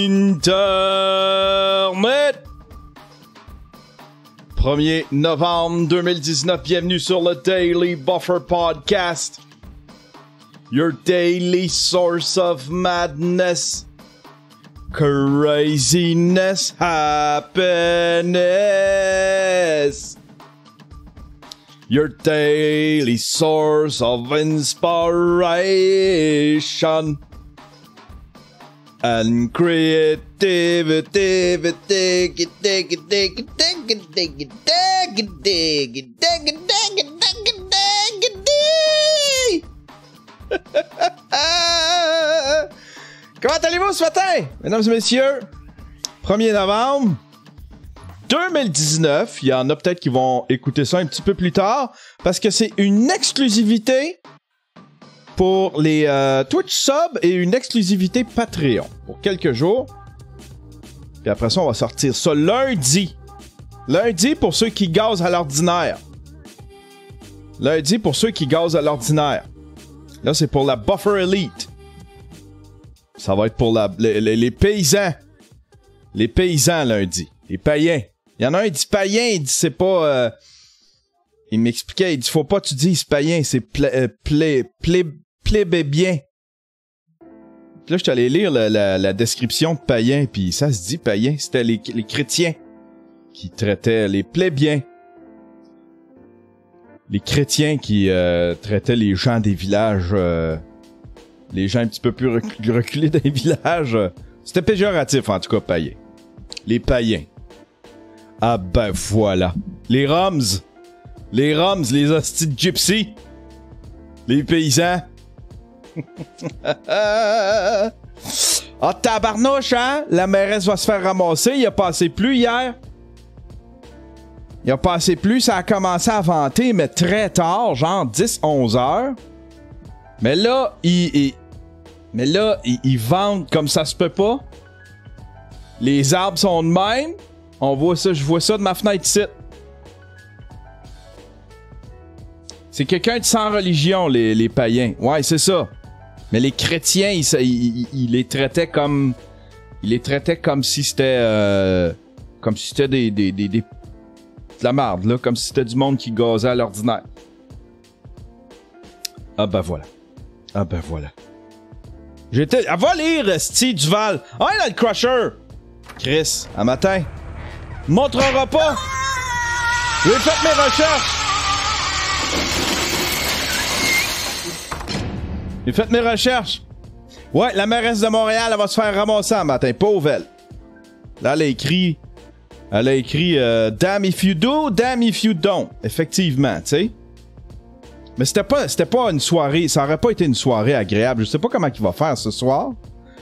Internet. 1er novembre 2019, bienvenue sur le Daily Buffer Podcast. Your daily source of madness, craziness, happiness. Your daily source of inspiration and creativity. Comment allez-vous ce matin, mesdames et messieurs? 1er novembre 2019. Il y en a peut-être qui vont écouter ça un petit peu plus tard parce que c'est une exclusivité pour les Twitch subs et une exclusivité Patreon pour quelques jours. Puis après ça, on va sortir ça lundi. Lundi pour ceux qui gazent à l'ordinaire. Lundi pour ceux qui gazent à l'ordinaire. Là, c'est pour la Buffer Elite. Ça va être pour les paysans. Les paysans lundi. Les païens. Il y en a un, il dit païen, il dit c'est pas... il m'expliquait, il dit faut pas que tu dises païen, c'est plébébien. Là, je suis allé lire la description de païen, puis ça se dit païen, c'était les chrétiens qui traitaient les plébiens. Les chrétiens qui traitaient les gens des villages, les gens un petit peu plus reculés des villages. C'était péjoratif, en tout cas, païen. Les païens. Ah ben voilà. Les Roms, les hosties de gypsy. Les paysans. Ah, tabarnouche, hein? La mairesse va se faire ramasser. Il a passé plus hier. Il a passé plus. Ça a commencé à vanter, mais très tard, genre 10-11 heures. Mais là, ils vendent comme ça se peut pas. Les arbres sont de même. On voit ça, je vois ça de ma fenêtre ici. C'est quelqu'un de sans religion, les païens. Ouais, c'est ça. Mais les chrétiens, ils les traitaient comme... Ils les traitaient comme si c'était... comme si c'était de la marde, là. Comme si c'était du monde qui gazait à l'ordinaire. Ah ben voilà. Ah ben voilà. J'étais... Ah, va lire, Steve Duval. Ah, il a le crusher. Chris, à matin. Montrera pas. J'ai fait mes recherches. J'ai fait mes recherches. Ouais, la mairesse de Montréal, elle va se faire ramasser un matin. Pauvre elle. Là, elle a écrit damn if you do, damn if you don't. Effectivement, tu sais. Mais c'était pas une soirée. Ça aurait pas été une soirée agréable. Je sais pas comment il va faire ce soir.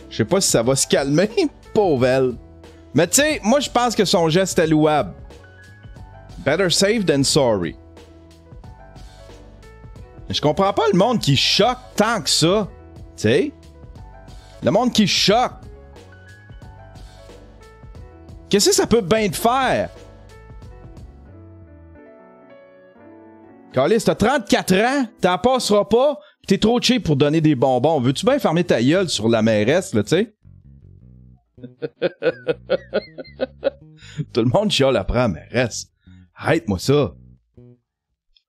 Je sais pas si ça va se calmer. Pauvre elle. Mais tu sais, moi je pense que son geste est louable. Better safe than sorry. Je comprends pas le monde qui choque tant que ça. Tu sais? Le monde qui choque. Qu'est-ce que ça peut bien te faire? Carlis, t'as 34 ans, t'en passeras pas, pis t'es trop cheap pour donner des bonbons. Veux-tu bien fermer ta gueule sur la mairesse, là, tu sais? Tout le monde chiale après la mairesse. Arrête-moi ça.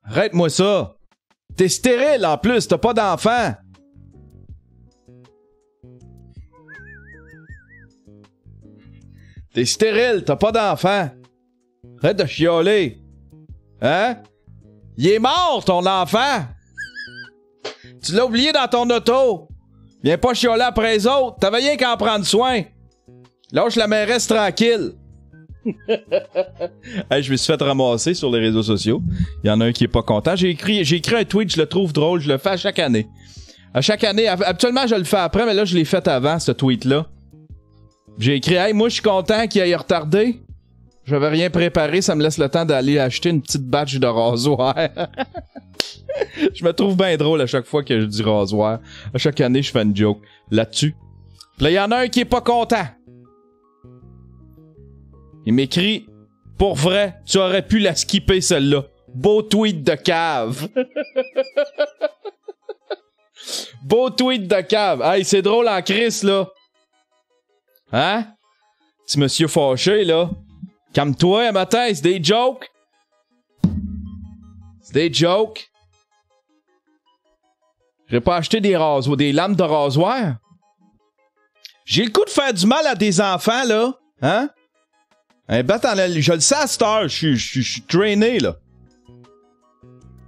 Arrête-moi ça. T'es stérile en plus, t'as pas d'enfant. T'es stérile, t'as pas d'enfant. Arrête de chialer. Hein? Il est mort, ton enfant. Tu l'as oublié dans ton auto. Viens pas chialer après les autres. T'avais rien qu'à en prendre soin. Lâche la mairesse tranquille. Hey, je me suis fait ramasser sur les réseaux sociaux. Il y en a un qui est pas content. J'ai écrit un tweet, je le trouve drôle, je le fais à chaque année. À chaque année, habituellement je le fais après, mais là je l'ai fait avant, ce tweet-là. J'ai écrit, hey, moi je suis content qu'il aille retardé. J'avais rien préparé, ça me laisse le temps d'aller acheter une petite batch de rasoir. Je me trouve bien drôle à chaque fois que je dis rasoir. À chaque année, je fais une joke là-dessus. Puis là, il y en a un qui est pas content. Il m'écrit, pour vrai, tu aurais pu la skipper celle-là. Beau tweet de cave. Beau tweet de cave. Hey, c'est drôle en crise, là. Hein? Petit monsieur fâché, là. Calme-toi, un matin, c'est des jokes. C'est des jokes. J'ai pas acheté des lames de rasoir. J'ai le coup de faire du mal à des enfants, là. Hein? Un bat en la... Je le sais à cette heure, je suis trainé, là.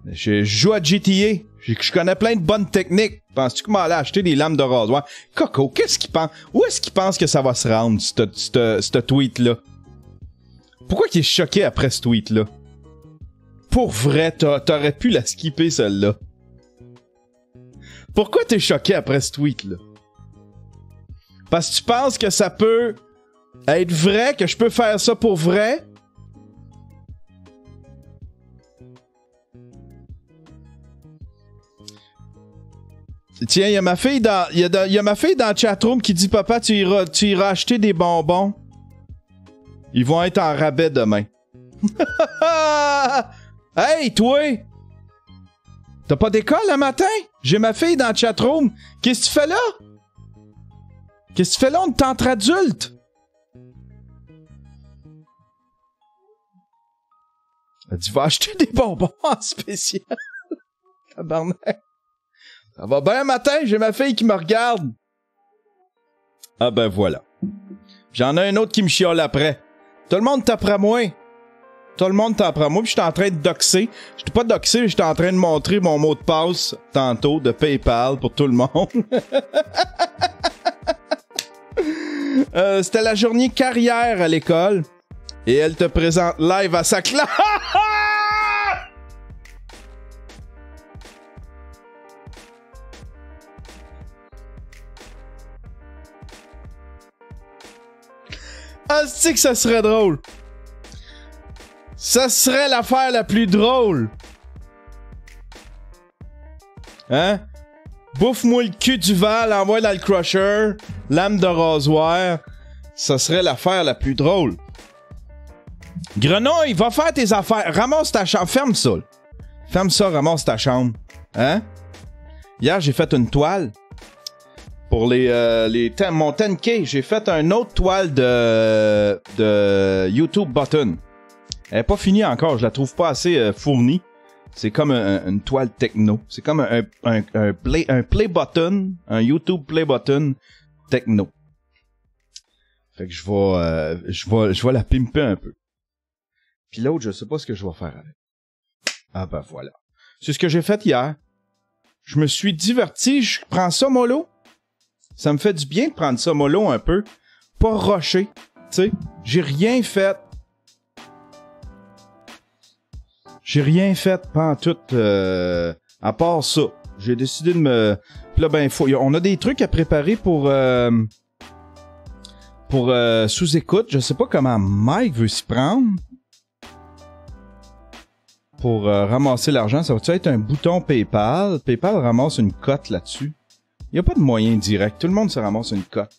Je joue à GTA. Je connais plein de bonnes techniques. Penses-tu que m'allais acheter des lames de rasoir? Coco, qu'est-ce qu'il pense? Où est-ce qu'il pense que ça va se rendre, ce tweet-là? Pourquoi qu'il est choqué après ce tweet-là? Pour vrai, t'aurais pu la skipper, celle-là. Pourquoi t'es choqué après ce tweet-là? Parce que tu penses que ça peut être vrai, que je peux faire ça pour vrai? Tiens, il y a ma fille dans le chatroom qui dit papa, tu iras acheter des bonbons. Ils vont être en rabais demain. Hey, toi! T'as pas d'école le matin? J'ai ma fille dans le chatroom. Qu'est-ce que tu fais là? Qu'est-ce que tu fais là? On est entre adultes. Elle dit va acheter des bonbons en spécial. Tabarnak. Ça va bien matin, j'ai ma fille qui me regarde. Ah ben voilà. J'en ai un autre qui me chiale après. Tout le monde t'apprend moi. Tout le monde t'apprend moi, puis j'étais en train de doxer. J'étais pas doxé, j'étais en train de montrer mon mot de passe tantôt de PayPal pour tout le monde. C'était la journée carrière à l'école. Et elle te présente live à sa classe. Ah, c'est que ça serait drôle. Ça serait l'affaire la plus drôle. Hein? Bouffe-moi le cul du Val, envoie dans le crusher, lame de rasoir. Ça serait l'affaire la plus drôle. Grenouille, va faire tes affaires. Ramasse ta chambre. Ferme ça. Ferme ça, ramasse ta chambre. Hein? Hier, j'ai fait une toile. Pour mon 10K, j'ai fait une autre toile de YouTube Button. Elle est pas finie encore, je la trouve pas assez fournie. C'est comme une toile techno. C'est comme un play button, un YouTube play button techno. Fait que je vais la pimper un peu. Puis l'autre, je sais pas ce que je vais faire avec. Ah ben voilà. C'est ce que j'ai fait hier. Je me suis diverti, je prends ça mollo. Ça me fait du bien de prendre ça mollo un peu. Pas rusher, tu sais. J'ai rien fait. J'ai rien fait pantoute à part ça. J'ai décidé de me... Puis là, ben, on a des trucs à préparer pour sous-écoute. Je sais pas comment Mike veut s'y prendre. Pour ramasser l'argent. Ça va-tu être un bouton PayPal? PayPal ramasse une cote là-dessus. Il n'y a pas de moyen direct. Tout le monde se ramasse une cote.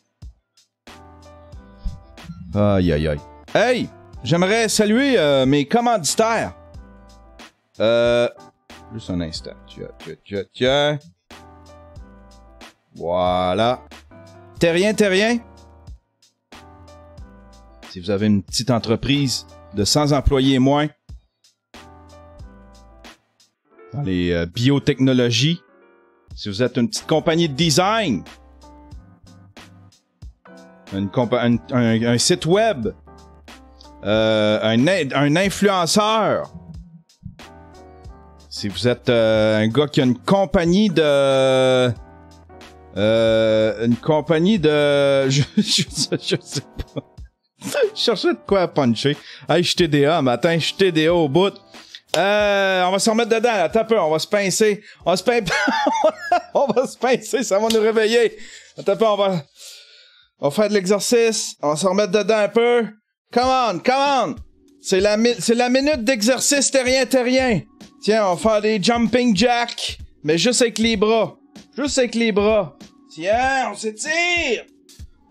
Aïe, aïe, aïe. Hey! J'aimerais saluer mes commanditaires. Juste un instant. Tiens. Voilà. Terrien. Si vous avez une petite entreprise de 100 employés et moins, dans les biotechnologies, si vous êtes une petite compagnie de design, un site web, un influenceur, si vous êtes un gars qui a une compagnie de... je sais pas. Je cherchais de quoi à puncher. Hey, je suis TDA matin, je suis TDA au bout. On va se remettre dedans, là. Attends un peu, on va se pincer. On va se pincer, ça va nous réveiller. Attends un peu, on va faire de l'exercice. On va se remettre dedans un peu. Come on. C'est la minute d'exercice terrien. Tiens, on va faire des jumping jacks, mais juste avec les bras. Tiens,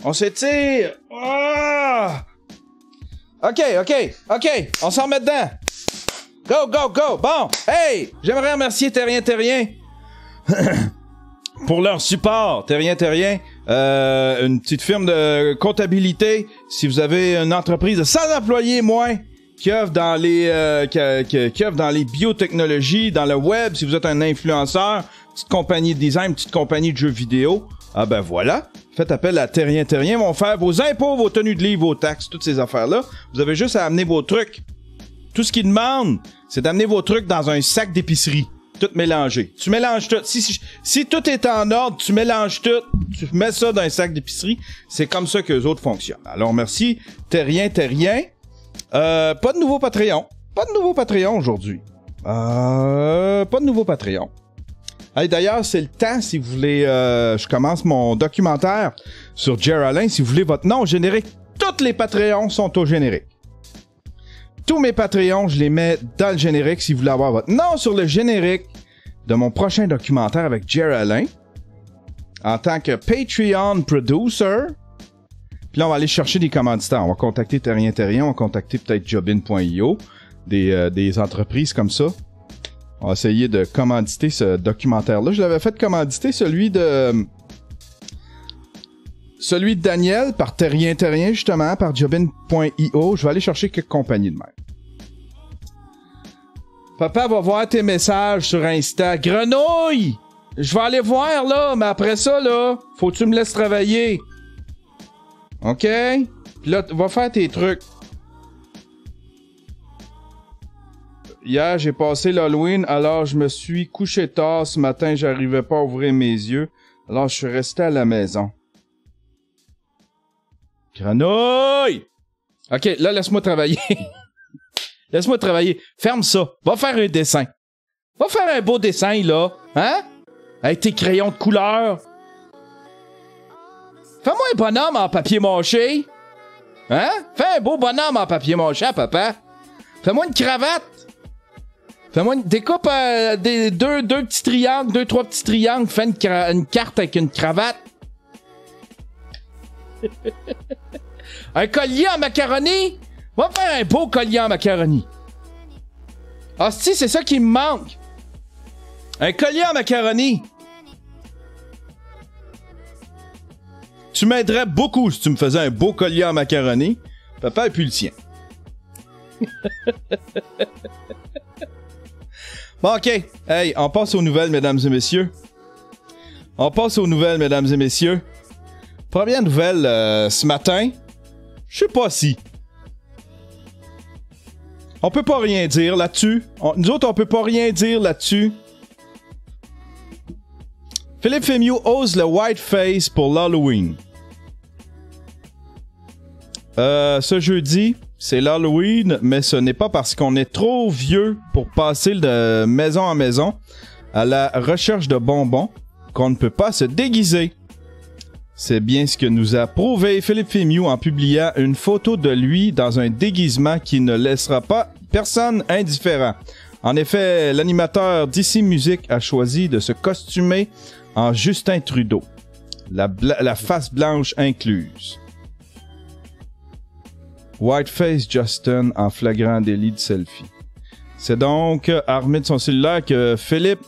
on s'étire. Ah! OK. On s'en remet dedans. Go. Bon, hey! J'aimerais remercier Terrien pour leur support. Terrien. une petite firme de comptabilité, si vous avez une entreprise de 100 employés moins, qui œuvre dans les qui œuvre dans les biotechnologies, dans le web, si vous êtes un influenceur, petite compagnie de design, petite compagnie de jeux vidéo, ah ben voilà, faites appel à Terrien. Terrien vont faire vos impôts, vos tenues de livre, vos taxes, toutes ces affaires-là. Vous avez juste à amener vos trucs. Tout ce qu'ils demandent, c'est d'amener vos trucs dans un sac d'épicerie, tout mélangé. Tu mélanges tout. Si tout est en ordre, tu mélanges tout, tu mets ça dans un sac d'épicerie, c'est comme ça que les autres fonctionnent. Alors merci Terrien. Pas de nouveau Patreon. Pas de nouveau Patreon aujourd'hui. Pas de nouveau Patreon. Hey, d'ailleurs, c'est le temps, si vous voulez... je commence mon documentaire sur Jer Alain. Si vous voulez votre nom au générique, tous les Patreons sont au générique. Tous mes Patreons, je les mets dans le générique si vous voulez avoir votre nom sur le générique de mon prochain documentaire avec Jer Alain en tant que Patreon producer. Puis là, on va aller chercher des commanditaires. On va contacter Terrien, on va contacter peut-être Jobin.io, des entreprises comme ça. On va essayer de commanditer ce documentaire-là. Je l'avais fait commanditer celui de Daniel par Terrien, justement, par Jobin.io. Je vais aller chercher quelques compagnies de même. Papa va voir tes messages sur Insta. Grenouille! Je vais aller voir, là, mais après ça, là, faut que tu me laisses travailler. OK? Puis là, va faire tes trucs. Hier, j'ai passé l'Halloween, alors je me suis couché tard ce matin, j'arrivais pas à ouvrir mes yeux. Alors je suis resté à la maison. Grenouille! OK, là, laisse-moi travailler. Laisse-moi travailler. Ferme ça. Va faire un dessin. Va faire un beau dessin, là. Hein? Avec tes crayons de couleur. Fais-moi un bonhomme en papier mâché. Hein? Fais un beau bonhomme en papier mâché, papa. Fais-moi une cravate. Découpe deux petits triangles, trois petits triangles. Fais une carte avec une cravate. Un collier en macaroni. Va faire un beau collier en macaroni. Hostie, c'est ça qui me manque. Un collier en macaroni. Tu m'aiderais beaucoup si tu me faisais un beau collier en macaroni. Papa et puis le sien. Bon, OK. Hey, on passe aux nouvelles, mesdames et messieurs. Première nouvelle ce matin. Je sais pas si. On peut pas rien dire là-dessus. Nous autres, on peut pas rien dire là-dessus. Philippe Fémieux ose le whiteface pour l'Halloween. Ce jeudi, c'est l'Halloween, mais ce n'est pas parce qu'on est trop vieux pour passer de maison en maison à la recherche de bonbons qu'on ne peut pas se déguiser. C'est bien ce que nous a prouvé Philippe Fémieux en publiant une photo de lui dans un déguisement qui ne laissera pas personne indifférent. En effet, l'animateur d'ici Musique a choisi de se costumer en Justin Trudeau, la face blanche incluse. Whiteface Justin en flagrant délit de selfie. C'est donc armé de son cellulaire que Philippe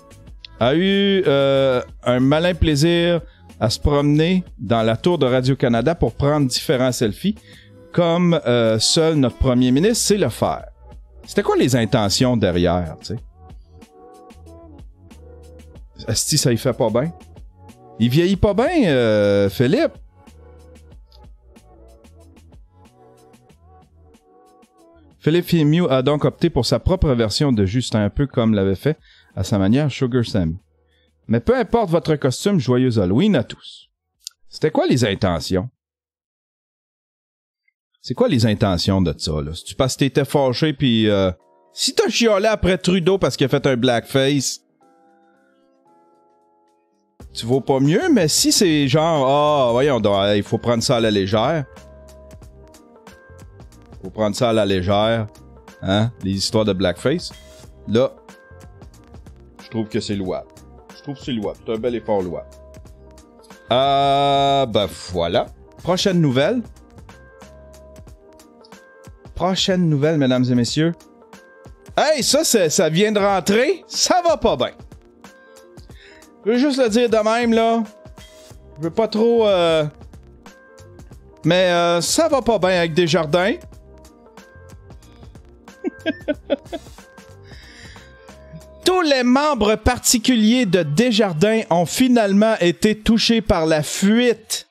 a eu un malin plaisir à se promener dans la tour de Radio-Canada pour prendre différents selfies, comme seul notre premier ministre sait le faire. C'était quoi les intentions derrière, tu sais? Asti, ça y fait pas bien? Il vieillit pas bien, Philippe? Philippe Fémieux a donc opté pour sa propre version de Justin, un peu comme l'avait fait à sa manière Sugar Sammy. Mais peu importe votre costume, joyeux Halloween à tous. C'était quoi les intentions? C'est quoi les intentions de ça, là? Si tu penses que t'étais fâché pis si t'as chiolé après Trudeau parce qu'il a fait un blackface, tu vaux pas mieux, mais si c'est genre, voyons, il faut prendre ça à la légère. Faut prendre ça à la légère, hein, les histoires de blackface. Là, je trouve que c'est louable. C'est un bel effort louable. Ben voilà. Prochaine nouvelle, mesdames et messieurs. Hey, ça vient de rentrer. Ça va pas bien. Je veux juste le dire de même, là. Je veux pas trop... Mais ça va pas bien avec Desjardins. Tous les membres particuliers de Desjardins ont finalement été touchés par la fuite.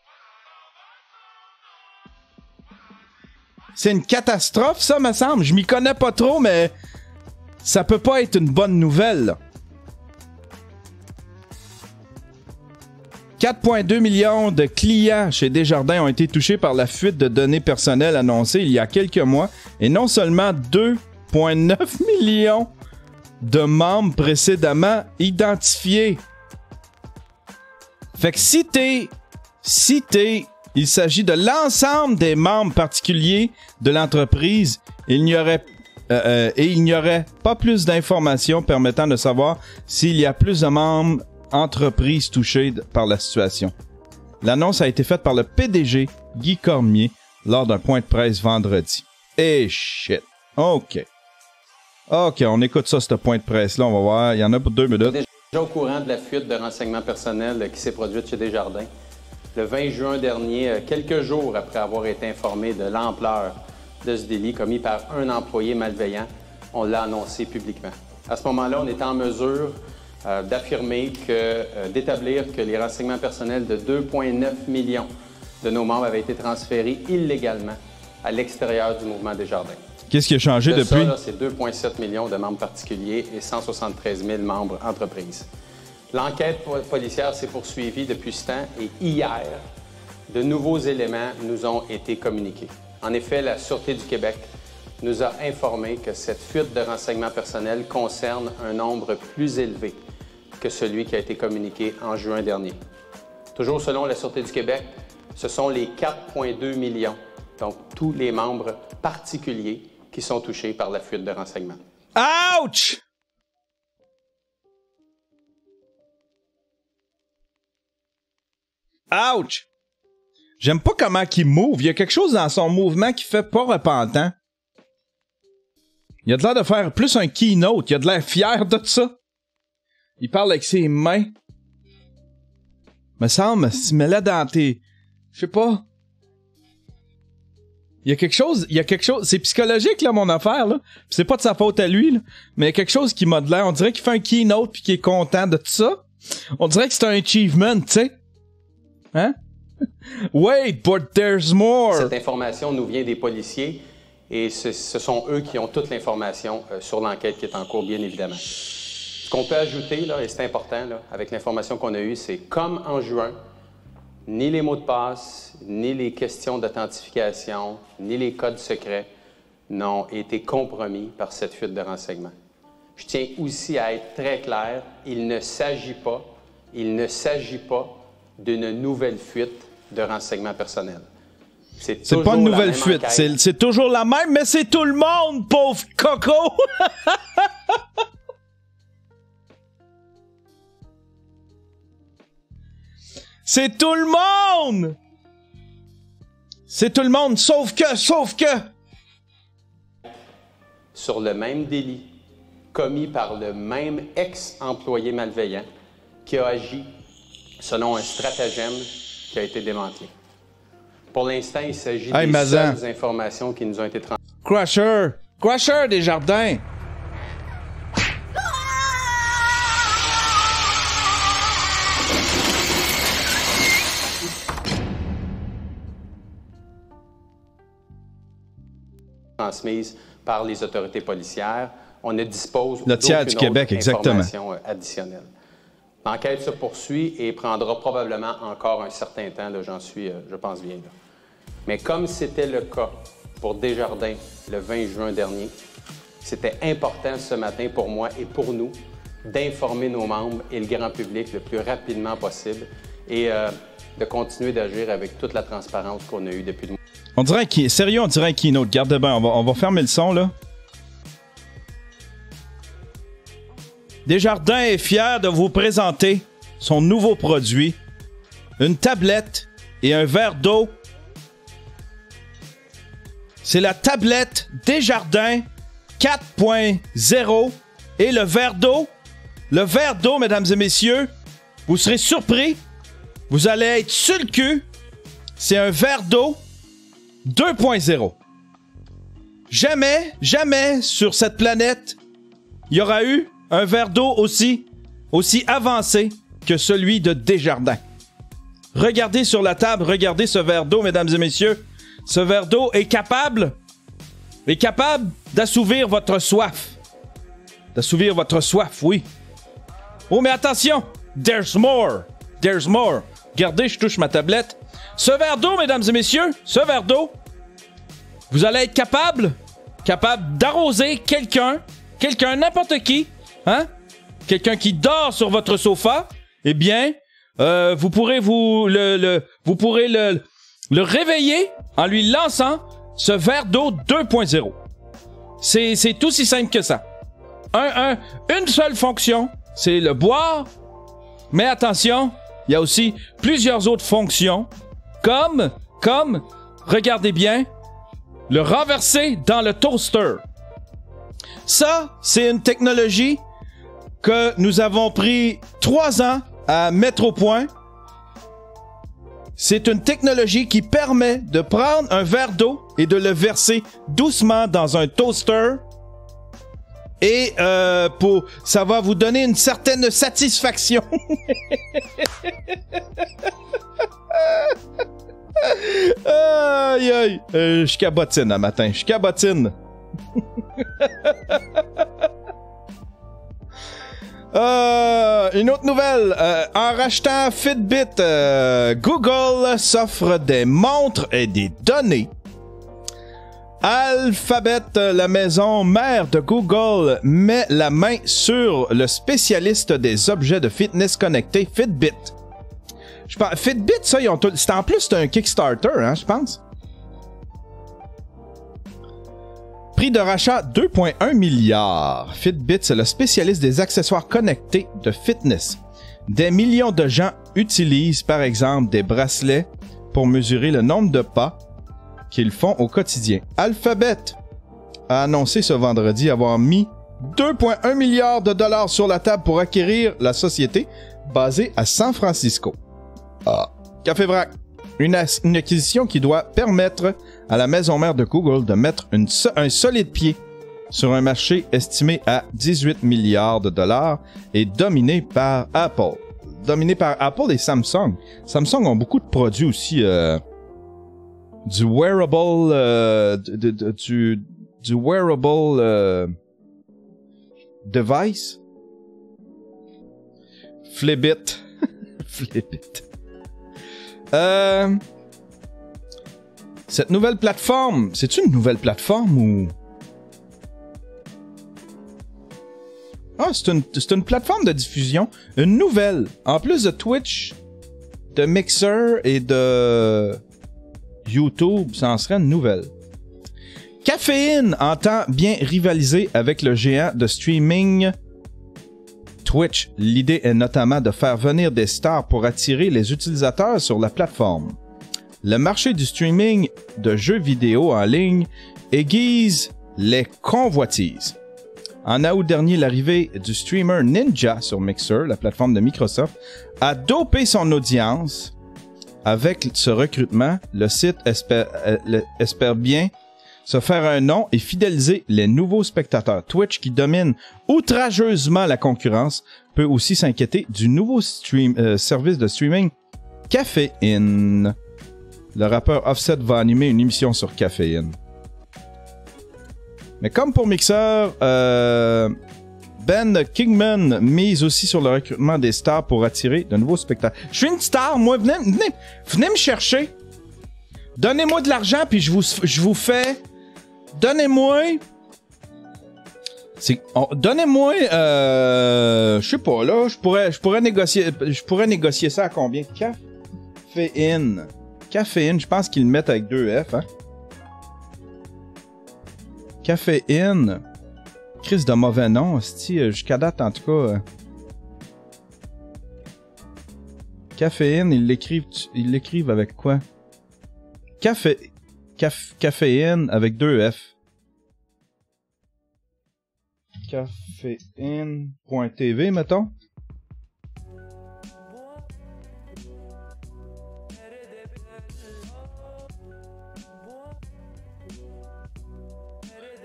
C'est une catastrophe, ça, me semble. Je m'y connais pas trop, mais ça peut pas être une bonne nouvelle, là. 4,2 millions de clients chez Desjardins ont été touchés par la fuite de données personnelles annoncée il y a quelques mois et non seulement 2,9 millions de membres précédemment identifiés. Fait que il s'agit de l'ensemble des membres particuliers de l'entreprise, il n'y aurait pas plus d'informations permettant de savoir s'il y a plus de membres entreprises touchées par la situation. L'annonce a été faite par le PDG Guy Cormier lors d'un point de presse vendredi. Eh shit. OK, on écoute ça, ce point de presse-là. On va voir. Il y en a pour 2 minutes. Déjà au courant de la fuite de renseignements personnels qui s'est produite chez Desjardins. Le 20 juin dernier, quelques jours après avoir été informé de l'ampleur de ce délit commis par un employé malveillant, on l'a annoncé publiquement. À ce moment-là, on était en mesure d'établir que les renseignements personnels de 2,9 millions de nos membres avaient été transférés illégalement à l'extérieur du mouvement Desjardins. Qu'est-ce qui a changé depuis? Ça, c'est 2,7 millions de membres particuliers et 173 000 membres entreprises. L'enquête policière s'est poursuivie depuis ce temps et hier, de nouveaux éléments nous ont été communiqués. En effet, la Sûreté du Québec nous a informé que cette fuite de renseignements personnels concerne un nombre plus élevé que celui qui a été communiqué en juin dernier. Toujours selon la Sûreté du Québec, ce sont les 4,2 millions, donc tous les membres particuliers qui sont touchés par la fuite de renseignements. Ouch! Ouch! J'aime pas comment il move. Il y a quelque chose dans son mouvement qui fait pas repentant. Il a de l'air de faire plus un keynote. Il a de l'air fier de ça. Il parle avec ses mains. Me semble, si me l'a dans tes... Je sais pas. Il y a quelque chose, c'est psychologique, là, mon affaire, là. Pis c'est pas de sa faute à lui, là. Mais il y a quelque chose qui m'a de l'air. On dirait qu'il fait un keynote pis qu'il est content de tout ça. On dirait que c'est un achievement, tu sais. Hein? Wait, but there's more! Cette information nous vient des policiers et ce sont eux qui ont toute l'information sur l'enquête qui est en cours, bien évidemment. Ce qu'on peut ajouter, là, et c'est important, là, avec l'information qu'on a eue, c'est comme en juin, ni les mots de passe, ni les questions d'authentification, ni les codes secrets n'ont été compromis par cette fuite de renseignements. Je tiens aussi à être très clair, il ne s'agit pas d'une nouvelle fuite de renseignements personnels. C'est pas une nouvelle fuite, c'est toujours la même, mais c'est tout le monde, pauvre coco! C'est tout le monde! C'est tout le monde, sauf que... Sur le même délit, commis par le même ex-employé malveillant qui a agi selon un stratagème qui a été démantelé. Pour l'instant, il s'agit des seules informations qui nous ont été transmises. Crusher Desjardins! Transmises par les autorités policières. On ne dispose le tiers du Québec, exactement. Additionnelle. L'enquête se poursuit et prendra probablement encore un certain temps, là, j'en suis, je pense bien. Là. Mais comme c'était le cas pour Desjardins le 20 juin dernier, c'était important ce matin pour moi et pour nous d'informer nos membres et le grand public le plus rapidement possible et de continuer d'agir avec toute la transparence qu'on a eue depuis le mois. On dirait sérieux, on dirait un keynote. Gardez bien, on va fermer le son, là. Desjardins est fier de vous présenter son nouveau produit, une tablette et un verre d'eau. C'est la tablette Desjardins 4.0 et le verre d'eau. Le verre d'eau, mesdames et messieurs, vous serez surpris. vous allez être sur le cul. C'est un verre d'eau 2.0. Jamais sur cette planète, il y aura eu un verre d'eau aussi avancé que celui de Desjardins. Regardez sur la table, regardez ce verre d'eau, mesdames et messieurs. Ce verre d'eau est capable d'assouvir votre soif. D'assouvir votre soif, oui. Oh, mais attention! There's more! There's more! Regardez, je touche ma tablette. Ce verre d'eau, mesdames et messieurs, ce verre d'eau, vous allez être capable d'arroser quelqu'un, n'importe qui, hein? Quelqu'un qui dort sur votre sofa, eh bien, vous pourrez le réveiller en lui lançant ce verre d'eau 2.0. C'est aussi simple que ça. Une seule fonction, c'est le boire. Mais attention, il y a aussi plusieurs autres fonctions, comme, regardez bien, le renverser dans le toaster. Ça, c'est une technologie que nous avons pris 3 ans à mettre au point. C'est une technologie qui permet de prendre un verre d'eau et de le verser doucement dans un toaster. Et ça va vous donner une certaine satisfaction. Aïe aïe. Je cabotine un matin. Je cabotine. Une autre nouvelle. En rachetant Fitbit, Google s'offre des montres et des données. Alphabet, la maison mère de Google, met la main sur le spécialiste des objets de fitness connectés, Fitbit. Fitbit, ça, c'est en plus un Kickstarter, hein, je pense. Prix de rachat 2,1 milliards. Fitbit, c'est le spécialiste des accessoires connectés de fitness. Des millions de gens utilisent, par exemple, des bracelets pour mesurer le nombre de pas qu'ils font au quotidien. Alphabet a annoncé ce vendredi avoir mis 2,1 milliards de dollars sur la table pour acquérir la société basée à San Francisco. Café Vrac. Une acquisition qui doit permettre à la maison mère de Google de mettre un solide pied sur un marché estimé à 18 milliards de dollars et dominé par Apple. Dominé par Apple et Samsung. Samsung ont beaucoup de produits aussi... du wearable du wearable device. Flibit. Flibit. Cette nouvelle plateforme, c'est-tu une nouvelle plateforme ou... c'est une plateforme de diffusion, une nouvelle, en plus de Twitch, de Mixer et de YouTube, ça en serait une nouvelle. Caféine entend bien rivaliser avec le géant de streaming Twitch. L'idée est notamment de faire venir des stars pour attirer les utilisateurs sur la plateforme. Le marché du streaming de jeux vidéo en ligne aiguise les convoitises. En août dernier, l'arrivée du streamer Ninja sur Mixer, la plateforme de Microsoft, a dopé son audience. Avec ce recrutement, le site espère bien se faire un nom et fidéliser les nouveaux spectateurs. Twitch, qui domine outrageusement la concurrence, peut aussi s'inquiéter du nouveau service de streaming Caféine. Le rappeur Offset va animer une émission sur Caféine. Mais comme pour Mixer, Ben Kingman mise aussi sur le recrutement des stars pour attirer de nouveaux spectateurs. Je suis une star, moi, venez me chercher. Donnez-moi de l'argent, puis je vous fais... Donnez-moi... Donnez-moi... je sais pas, là, je pourrais négocier ça à combien? Caféine. Caféine, je pense qu'ils le mettent avec 2 F, hein? Caféine. Chris de mauvais nom, jusqu'à date, en tout cas. Caféine, ils l'écrivent avec quoi? Caféine avec 2 F. Caféine.tv, mettons.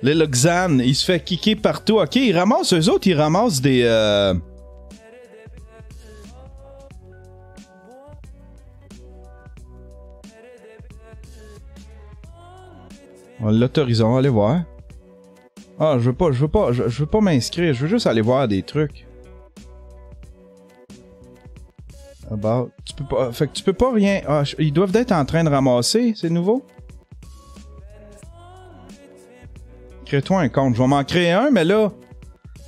Lil Xan, il se fait kicker partout. Ok, ils ramassent, eux autres, ils ramassent des... On l'autorise, on va aller voir. Ah, je veux pas m'inscrire, je veux juste aller voir des trucs. About. Tu peux pas, fait que tu peux pas rien... Ah, ils doivent être en train de ramasser, c'est nouveau? Crée-toi un compte. Je vais m'en créer un, mais là...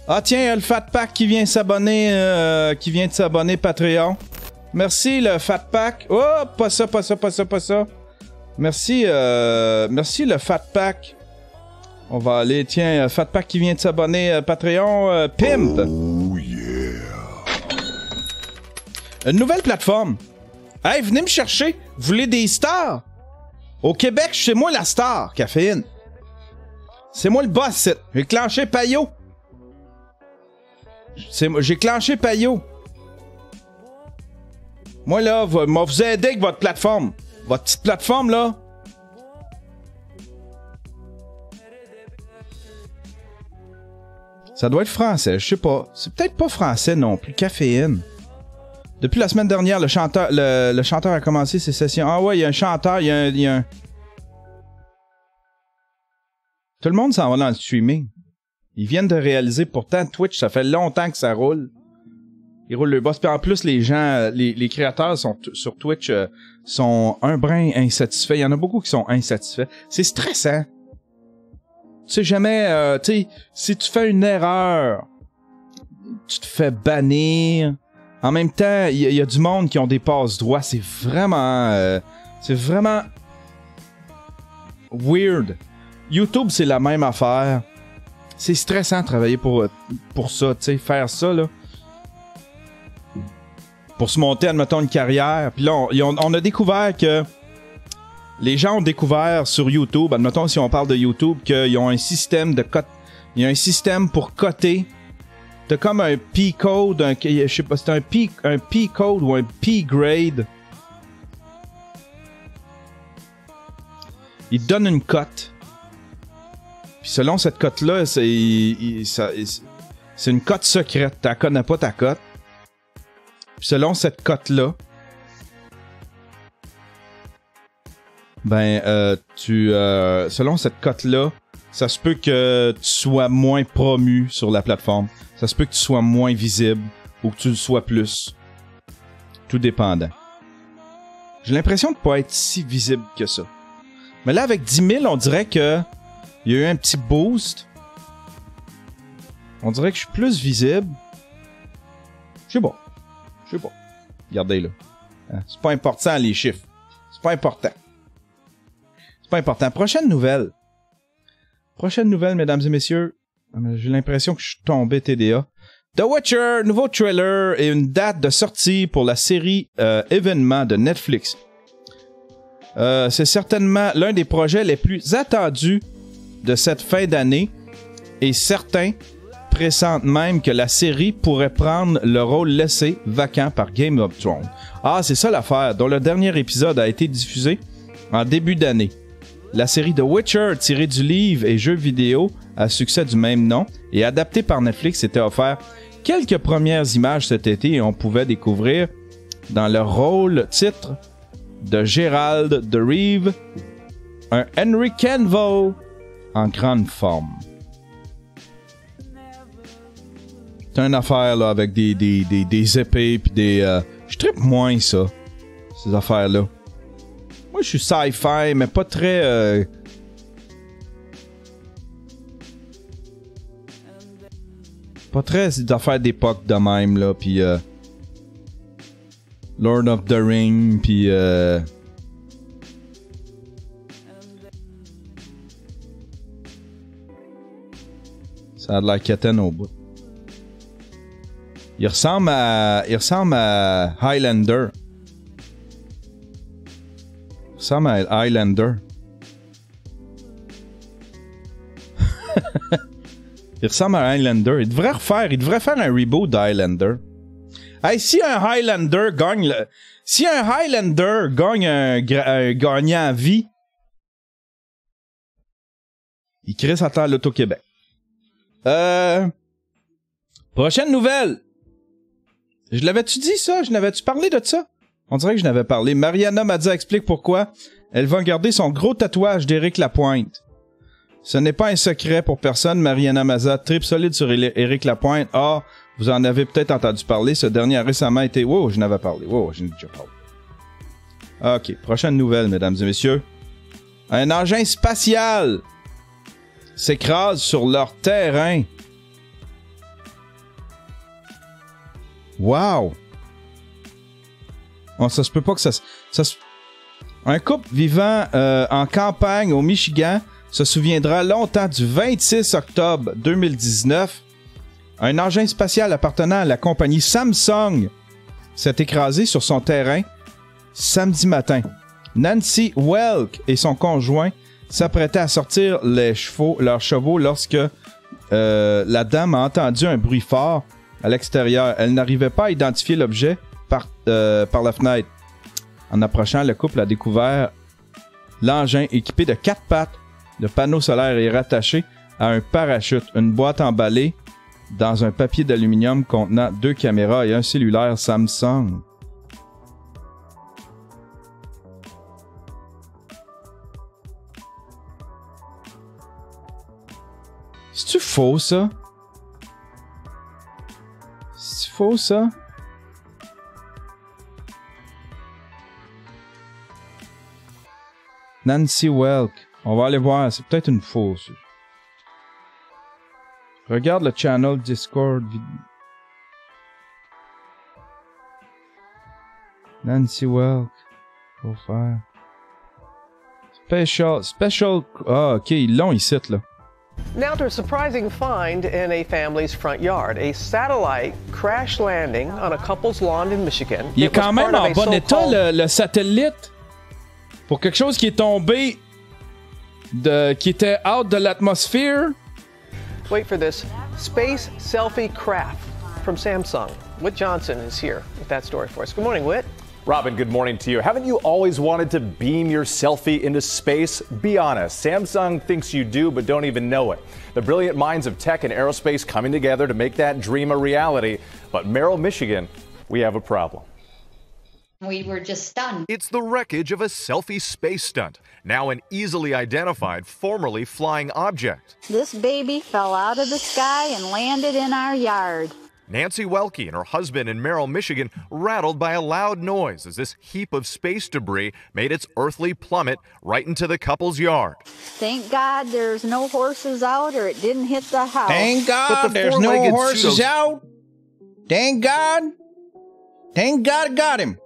Ah tiens, il y a le Fat Pack qui vient s'abonner, qui vient de s'abonner Patreon. Merci le Fat Pack. Oh, pas ça. Merci, merci le Fat Pack. On va aller, tiens, Fat Pack qui vient de s'abonner Patreon, Pimp. Oh yeah. Une nouvelle plateforme. Hey, venez me chercher. Vous voulez des stars? Au Québec, c'est moi la star, Caféine. C'est moi le boss. J'ai clenché Payot. J'ai clenché Payot. Moi, là, moi, vous aider avec votre plateforme. Votre petite plateforme, là. Ça doit être français, je sais pas. C'est peut-être pas français non plus. Caféine. Depuis la semaine dernière, le chanteur a commencé ses sessions. Ah ouais, il y a un chanteur, il y a un... Tout le monde s'en va dans le streaming. Ils viennent de réaliser, pourtant, Twitch, ça fait longtemps que ça roule. Ils roulent le boss. Puis en plus, les gens, les créateurs sur Twitch sont un brin insatisfaits. Il y en a beaucoup qui sont insatisfaits. C'est stressant. Tu sais jamais, tu sais, si tu fais une erreur, tu te fais bannir. En même temps, il y a du monde qui ont des passe-droits. C'est vraiment weird. YouTube, c'est la même affaire. C'est stressant de travailler pour ça, tu sais, faire ça, là. Pour se monter, admettons, une carrière. Puis là, on a découvert que les gens ont découvert sur YouTube, admettons, si on parle de YouTube, qu'ils ont un système de cote. Il y a un système pour coter. T'as comme un P-code, je sais pas, c'est un P-code ou un P-grade. Il te donne une cote. Puis selon cette cote-là, c'est une cote secrète. Tu la connais pas, ta cote. Puis selon cette cote-là, selon cette cote-là, ça se peut que tu sois moins promu sur la plateforme. Ça se peut que tu sois moins visible ou que tu le sois plus. Tout dépendant. J'ai l'impression de pas être si visible que ça. Mais là, avec 10 000, on dirait que il y a eu un petit boost. On dirait que je suis plus visible. Je sais pas. Regardez là. C'est pas important les chiffres. C'est pas important. Prochaine nouvelle, mesdames et messieurs. J'ai l'impression que je suis tombé TDA. The Witcher, nouveau trailer et une date de sortie pour la série événement de Netflix. C'est certainement l'un des projets les plus attendus de cette fin d'année et certains pressentent même que la série pourrait prendre le rôle laissé vacant par Game of Thrones. Ah, c'est ça l'affaire, dont le dernier épisode a été diffusé en début d'année. La série The Witcher, tirée du livre et jeu vidéo à succès du même nom et adaptée par Netflix, s'était offert quelques premières images cet été et on pouvait découvrir dans le rôle titre de Geralt de Rive un Henry Cavill en grande forme. C'est une affaire là avec des épées pis des... je trippe moins ça, ces affaires-là. Moi, je suis sci-fi, mais pas très... Pas très d'affaires d'époque de même, là, pis... Lord of the Ring, pis... Ça a de la quétaine au bout. Il ressemble à Highlander. Il ressemble à Highlander. Il ressemble à Highlander. Il devrait faire un reboot d'Highlander. Hey, si un Highlander gagne un gagnant à vie, Il crisse à terre l'Auto-Québec. Prochaine nouvelle. Je l'avais-tu dit ça? Je n'avais-tu parlé de ça? On dirait que je n'avais parlé. Mariana Mazza explique pourquoi elle va garder son gros tatouage d'Éric Lapointe. Ce n'est pas un secret pour personne. Mariana Mazza, trip solide sur Éric Lapointe. Ah, vous en avez peut-être entendu parler. Ce dernier a récemment été... Wow, je n'avais parlé. Wow, je n'ai déjà parlé. OK, prochaine nouvelle, mesdames et messieurs. Un engin spatial s'écrase sur leur terrain. Wow! Oh, ça se peut pas que ça... Un couple vivant en campagne au Michigan se souviendra longtemps du 26 octobre 2019. Un engin spatial appartenant à la compagnie Samsung s'est écrasé sur son terrain samedi matin. Nancy Welk et son conjoint s'apprêtaient à sortir leurs chevaux lorsque la dame a entendu un bruit fort à l'extérieur. Elle n'arrivait pas à identifier l'objet par la fenêtre. En approchant, le couple a découvert l'engin équipé de 4 pattes. Le panneau solaire est rattaché à un parachute, une boîte emballée dans un papier d'aluminium contenant 2 caméras et un cellulaire Samsung. C'est-tu faux, ça? C'est faux, ça? Nancy Welk. On va aller voir. C'est peut-être une fausse. Regarde le channel Discord. Nancy Welk. Faut faire. Special. Ah, ok. Ils l'ont ici, là. Now to a surprising find in a family's front yard. A satellite crash landing on a couple's lawn in Michigan. Il est quand même en bon état, le satellite. Pour quelque chose qui est tombé, qui était out de l'atmosphère. Wait for this. Space Selfie Craft from Samsung. Whit Johnson is here with that story for us. Good morning, Whit. Robin, good morning to you. Haven't you always wanted to beam your selfie into space? Be honest, Samsung thinks you do, but don't even know it. The brilliant minds of tech and aerospace coming together to make that dream a reality. But Merrill, Michigan, we have a problem. We were just stunned. It's the wreckage of a selfie space stunt, now an easily identified, formerly flying object. This baby fell out of the sky and landed in our yard. Nancy Welke and her husband in Merrill, Michigan, rattled by a loud noise as this heap of space debris made its earthly plummet right into the couple's yard. Thank God there's no horses out or it didn't hit the house. Thank God there's no horses out. Thank God. Thank God got him.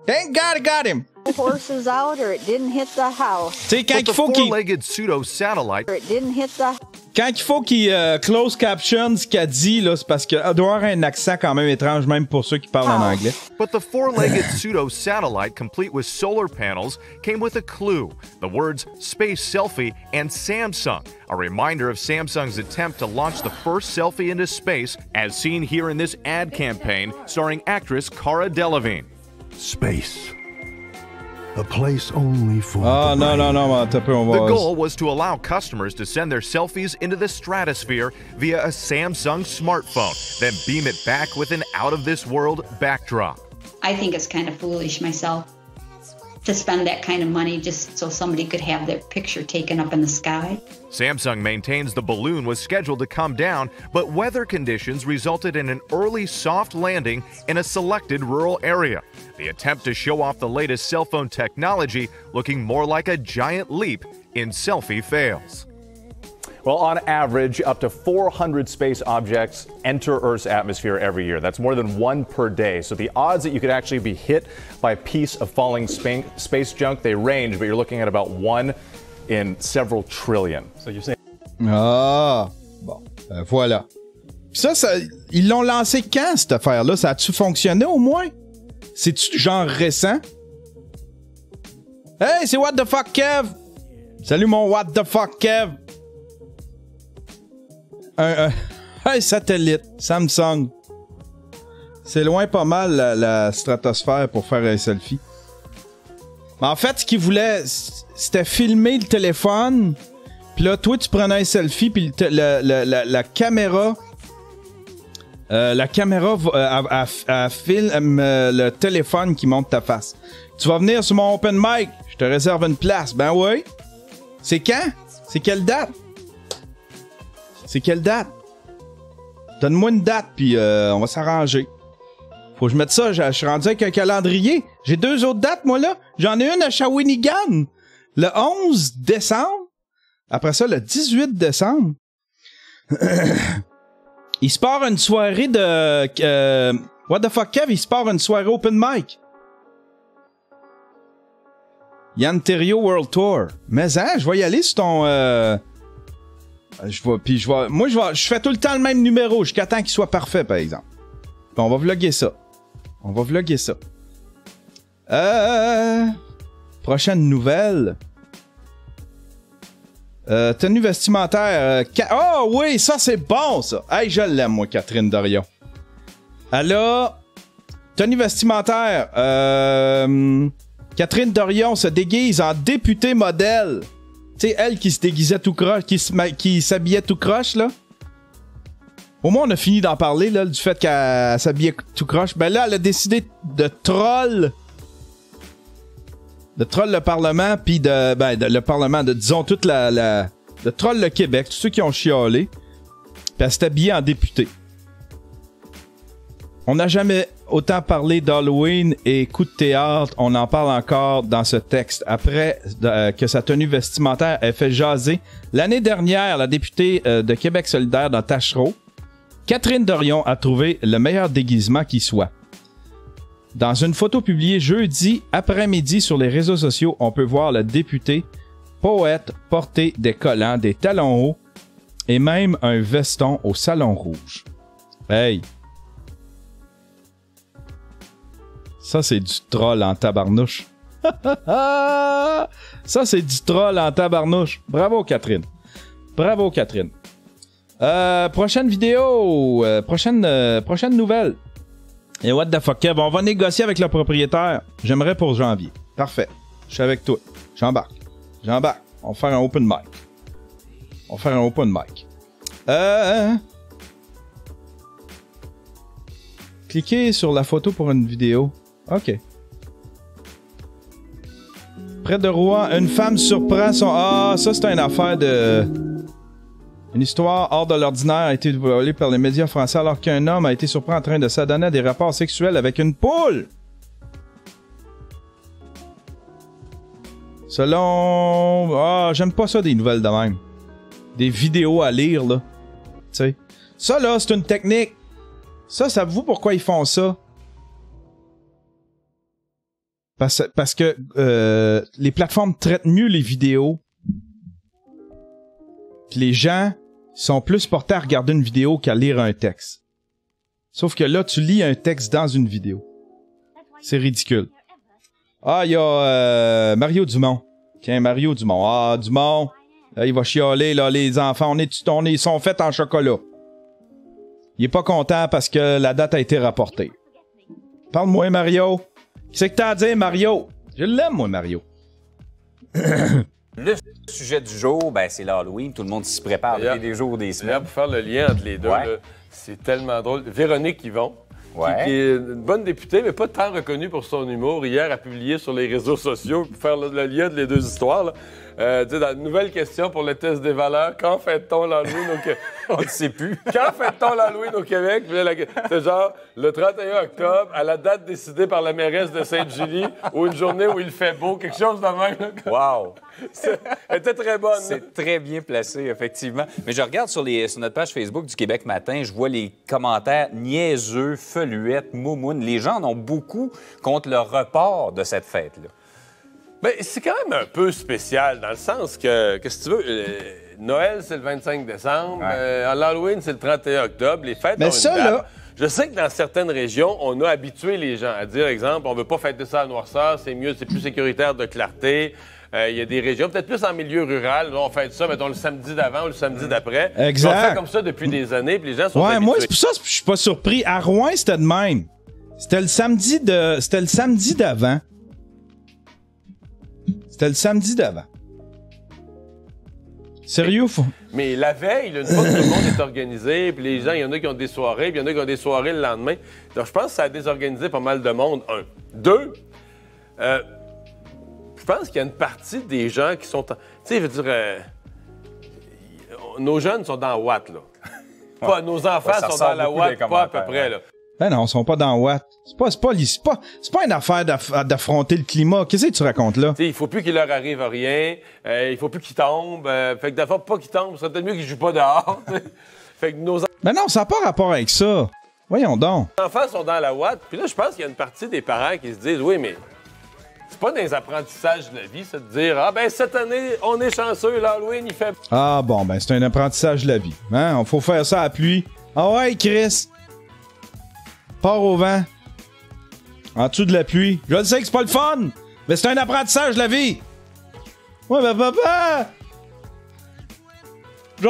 Thank God I got him. Horses out or it didn't hit the house. C'est quand il faut qu'il... four-legged pseudo-satellite... Or it didn't hit the... Quand il faut qu'il close caption ce qu'elle dit, là, c'est parce qu'elle doit avoir un accent quand même étrange, même pour ceux qui parlent en anglais. But the four-legged pseudo-satellite, complete with solar panels, came with a clue. The words Space Selfie and Samsung, a reminder of Samsung's attempt to launch the first selfie into space, as seen here in this ad campaign starring actress Cara Delevingne. Space. A place only for The goal was to allow customers to send their selfies into the stratosphere via a Samsung smartphone, then beam it back with an out-of-this-world backdrop. I think it's kind of foolish myself to spend that kind of money just so somebody could have their picture taken up in the sky. Samsung maintains the balloon was scheduled to come down, but weather conditions resulted in an early soft landing in a selected rural area. The attempt to show off the latest cell phone technology looking more like a giant leap in selfie fails. Well, on average, up to 400 space objects enter Earth's atmosphere every year. That's more than one per day. So the odds that you could actually be hit by a piece of falling space junk, they range, but you're looking at about 1 in several trillion. So you're saying... Ah, bon, voilà. Ça, ils l'ont lancé quand, cette affaire-là? Ça a-tu fonctionné au moins? C'est-tu genre récent? Hey, c'est What the Fuck Kev! Salut mon What the Fuck Kev! Un satellite, Samsung. C'est loin pas mal la stratosphère pour faire un selfie. Mais en fait, ce qu'ils voulaient, c'était filmer le téléphone, Puis là, toi, tu prenais un selfie, puis la caméra... la caméra filme le téléphone qui montre ta face. Tu vas venir sur mon open mic, je te réserve une place. Ben oui. C'est quand? C'est quelle date? C'est quelle date? Donne-moi une date, puis on va s'arranger. Faut que je mette ça, je suis rendu avec un calendrier. J'ai 2 autres dates, moi, là. J'en ai une à Shawinigan, le 11 décembre. Après ça, le 18 décembre. Il se part une soirée de... What the fuck, Kev? Il se part une soirée open mic. Yann Terriot World Tour. Mais hein, je vais y aller sur ton... je fais tout le temps le même numéro jusqu'à temps qu'il soit parfait, par exemple. Puis on va vlogger ça. Prochaine nouvelle. Tenue vestimentaire. Oh oui, ça c'est bon ça. Hey, je l'aime moi, Catherine Dorion. Elle a tenue vestimentaire. Catherine Dorion se déguise en députée modèle. Tu sais, elle qui se déguisait tout croche, qui s'habillait tout croche là. Au moins on a fini d'en parler là, du fait qu'elle s'habillait tout croche. Ben là, elle a décidé de troll. De troll le Parlement, puis le Parlement, disons, toute de troll le Québec, tous ceux qui ont chialé, puis elle s'est habillée en député. On n'a jamais autant parlé d'Halloween et coup de théâtre, on en parle encore dans ce texte. Après que sa tenue vestimentaire ait fait jaser, l'année dernière, la députée de Québec solidaire dans Tachereau, Catherine Dorion a trouvé le meilleur déguisement qui soit. Dans une photo publiée jeudi après-midi sur les réseaux sociaux, on peut voir le député poète porter des collants, des talons hauts et même un veston au Salon Rouge. Hey! Ça, c'est du troll en tabarnouche. Ça, c'est du troll en tabarnouche. Bravo, Catherine. Bravo, Catherine. Prochaine vidéo. Prochaine nouvelle. Et what the fuck, Kev, on va négocier avec le propriétaire. J'aimerais pour janvier. Parfait. Je suis avec toi. J'embarque. On va faire un open mic. Cliquez sur la photo pour une vidéo. OK. Près de Rouen, une femme surprend son... Ah, ça, c'est une affaire de... Une histoire hors de l'ordinaire a été volée par les médias français alors qu'un homme a été surpris en train de s'adonner à des rapports sexuels avec une poule. Selon... Ah, j'aime pas ça des nouvelles de même. Des vidéos à lire, là. Tu sais. Ça, là, c'est une technique. Ça, savez-vous pourquoi ils font ça? Parce que les plateformes traitent mieux les vidéos. Puis les gens sont plus portés à regarder une vidéo qu'à lire un texte. Sauf que là, tu lis un texte dans une vidéo. C'est ridicule. Ah, il y a Mario Dumont. Tiens, Mario Dumont. Ah, Dumont. Là, il va chialer, là, les enfants. Ils sont faits en chocolat. Il est pas content parce que la date a été rapportée. Parle-moi, Mario. Qu'est-ce que t'as à dire, Mario? Je l'aime, moi, Mario. Le sujet du jour, ben, c'est l'Halloween. Tout le monde s'y prépare depuis des jours, des semaines. Pour faire le lien entre les deux, là, c'est tellement drôle. Véronique Yvon, qui est une bonne députée, mais pas tant reconnue pour son humour, hier a publié sur les réseaux sociaux pour faire le lien de les deux histoires. Là. Dans une nouvelle question pour le test des valeurs, quand fête-t-on l'Halloween au Québec? On ne sait plus. Quand fête-t-on l'Halloween au Québec? C'est genre le 31 octobre, à la date décidée par la mairesse de Sainte-Julie, ou une journée où il fait beau, quelque chose de même. Là. Wow! Elle était très bonne. C'est très bien placé, effectivement. Mais je regarde sur notre page Facebook du Québec Matin, je vois les commentaires niaiseux, feluettes, moumounes. Les gens en ont beaucoup contre le report de cette fête-là. Bien, c'est quand même un peu spécial, dans le sens que si tu veux, Noël, c'est le 25 décembre, l'Halloween, c'est le 31 octobre, les fêtes ont une date. Là... Je sais que dans certaines régions, on a habitué les gens à dire, exemple, on veut pas fêter ça à noirceur, c'est mieux, c'est plus sécuritaire de clarté. Il y a des régions, peut-être plus en milieu rural, là, on fête ça, mettons, le samedi d'avant ou le samedi d'après. Exact. On fait comme ça depuis des années, puis les gens sont habitués. Moi, c'est pour ça que je suis pas surpris. À Rouen, c'était de même. C'était le samedi d'avant. C'était le samedi d'avant. Sérieux? Mais la veille, là, une fois que tout le monde est organisé, puis les gens, il y en a qui ont des soirées, puis il y en a qui ont des soirées le lendemain. Donc, je pense que ça a désorganisé pas mal de monde, un. Deux, je pense qu'il y a une partie des gens qui sont... Tu sais, je veux dire, nos jeunes sont dans Watt, là. Pas, nos enfants sont dans la Watt, pas à peu près, là. Ben non, ils sont pas dans Watt. C'est pas une affaire d'affronter le climat. Qu'est-ce que tu racontes là? T'sais, il faut plus qu'il leur arrive rien. Il faut plus qu'ils tombent. Fait que d'abord, pas qu'ils tombent, ce serait peut-être mieux qu'ils jouent pas dehors. Fait que nos Ben non, ça n'a pas rapport avec ça. Voyons donc. Les enfants sont dans la Watt. Puis là, je pense qu'il y a une partie des parents qui se disent, oui, mais c'est pas dans les apprentissages de la vie, ça, de dire, ah ben cette année, on est chanceux, l'Halloween, il fait... Ah bon, ben c'est un apprentissage de la vie. Hein? Faut faire ça à la pluie. Ah ouais, Chris. Pars au vent. En dessous de la pluie. Je le sais que c'est pas le fun, mais c'est un apprentissage de la vie. Ouais, ben papa! Je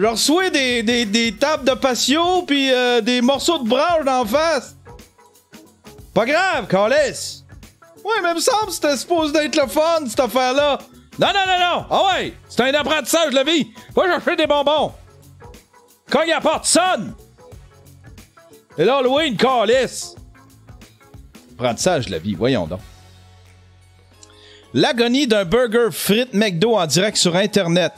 reçois des tables de patio pis des morceaux de branche d'en face. Pas grave, câlisse. Ouais, mais il me semble que c'était supposé d'être le fun, cette affaire-là. Non. Ah ouais, c'est un apprentissage de la vie. Va chercher des bonbons. Cogne à la porte, sonne. Et là, Halloween, câlisse. Apprentissage de la vie, voyons donc. L'agonie d'un burger frites McDo en direct sur Internet.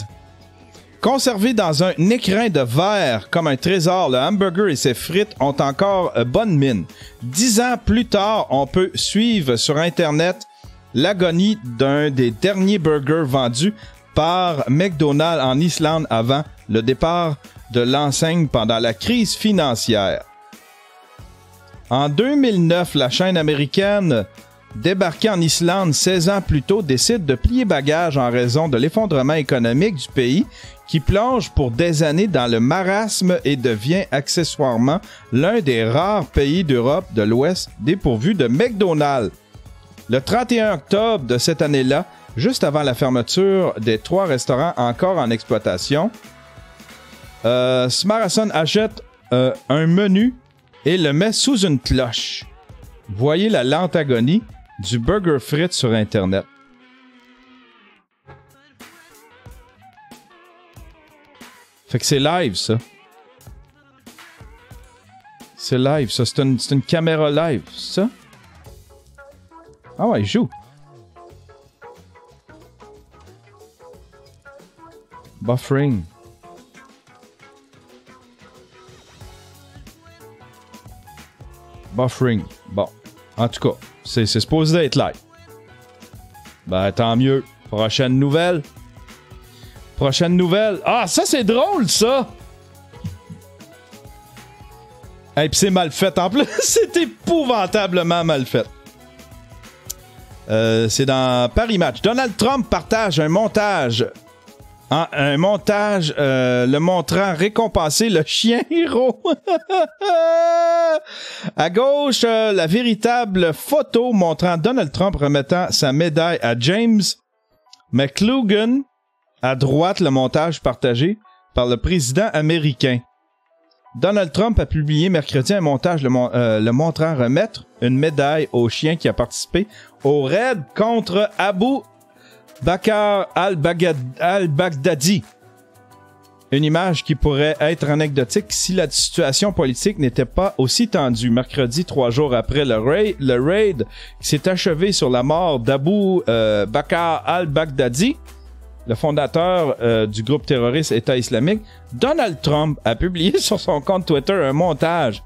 Conservé dans un écrin de verre comme un trésor, le hamburger et ses frites ont encore bonne mine. 10 ans plus tard, on peut suivre sur Internet l'agonie d'un des derniers burgers vendus par McDonald's en Islande avant le départ de l'enseigne pendant la crise financière. En 2009, la chaîne américaine, débarquée en Islande 16 ans plus tôt, décide de plier bagages en raison de l'effondrement économique du pays qui plonge pour des années dans le marasme et devient accessoirement l'un des rares pays d'Europe de l'Ouest dépourvu de McDonald's. Le 31 octobre de cette année-là, juste avant la fermeture des 3 restaurants encore en exploitation, Smarasson achète un menu et le met sous une cloche. Voyez la lente agonie du burger frites sur Internet. Fait que c'est live, ça. C'est live, ça. C'est une caméra live, ça. Ah ouais, il joue. Buffering. Buffering. Bon. En tout cas, c'est supposé être live. Ben, tant mieux. Prochaine nouvelle. Ah, ça, c'est drôle, ça! Et puis c'est mal fait en plus. C'est épouvantablement mal fait. C'est dans Paris Match. Donald Trump partage un montage. Le montrant récompenser le chien héros. À gauche, la véritable photo montrant Donald Trump remettant sa médaille à James McLuhan. À droite, le montage partagé par le président américain. Donald Trump a publié mercredi un montage le montrant remettre une médaille au chien qui a participé au raid contre Abu Bakr al-Baghdadi. Une image qui pourrait être anecdotique si la situation politique n'était pas aussi tendue. Mercredi, 3 jours après le raid qui s'est achevé sur la mort d'Abu Bakr al-Baghdadi, le fondateur du groupe terroriste État islamique, Donald Trump a publié sur son compte Twitter un montage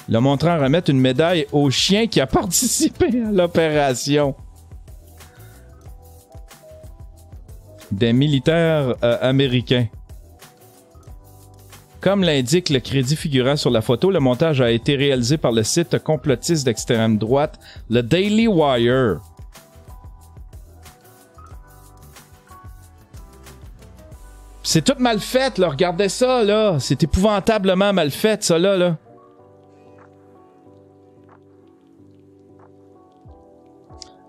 le montrant remettre une médaille au chien qui a participé à l'opération. Des militaires américains. Comme l'indique le crédit figurant sur la photo, le montage a été réalisé par le site complotiste d'extrême droite, le Daily Wire. C'est tout mal fait, là. Regardez ça, là. C'est épouvantablement mal fait, ça, là.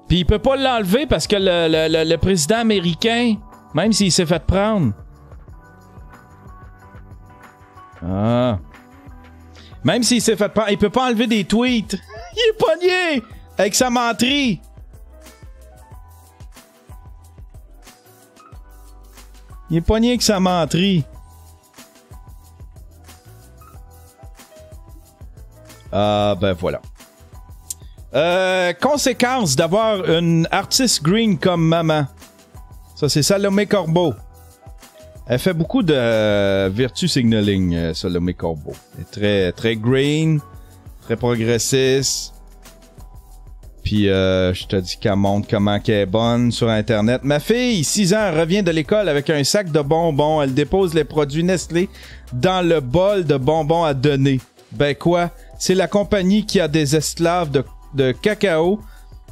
Puis il peut pas l'enlever parce que le président américain, même s'il s'est fait prendre. Ah. Même s'il s'est fait prendre, il peut pas enlever des tweets. Il est pogné avec sa menterie. Il est pogné avec sa menterie. Ah, ben voilà. Conséquence d'avoir une artiste green comme maman. Ça, c'est Salomé Corbeau. Elle fait beaucoup de virtue signaling, Salomé Corbeau. Elle est très, très green, très progressiste. Puis, je te dis qu'elle montre comment qu'elle est bonne sur Internet. Ma fille, 6 ans, revient de l'école avec un sac de bonbons. Elle dépose les produits Nestlé dans le bol de bonbons à donner. Ben quoi? C'est la compagnie qui a des esclaves de cacao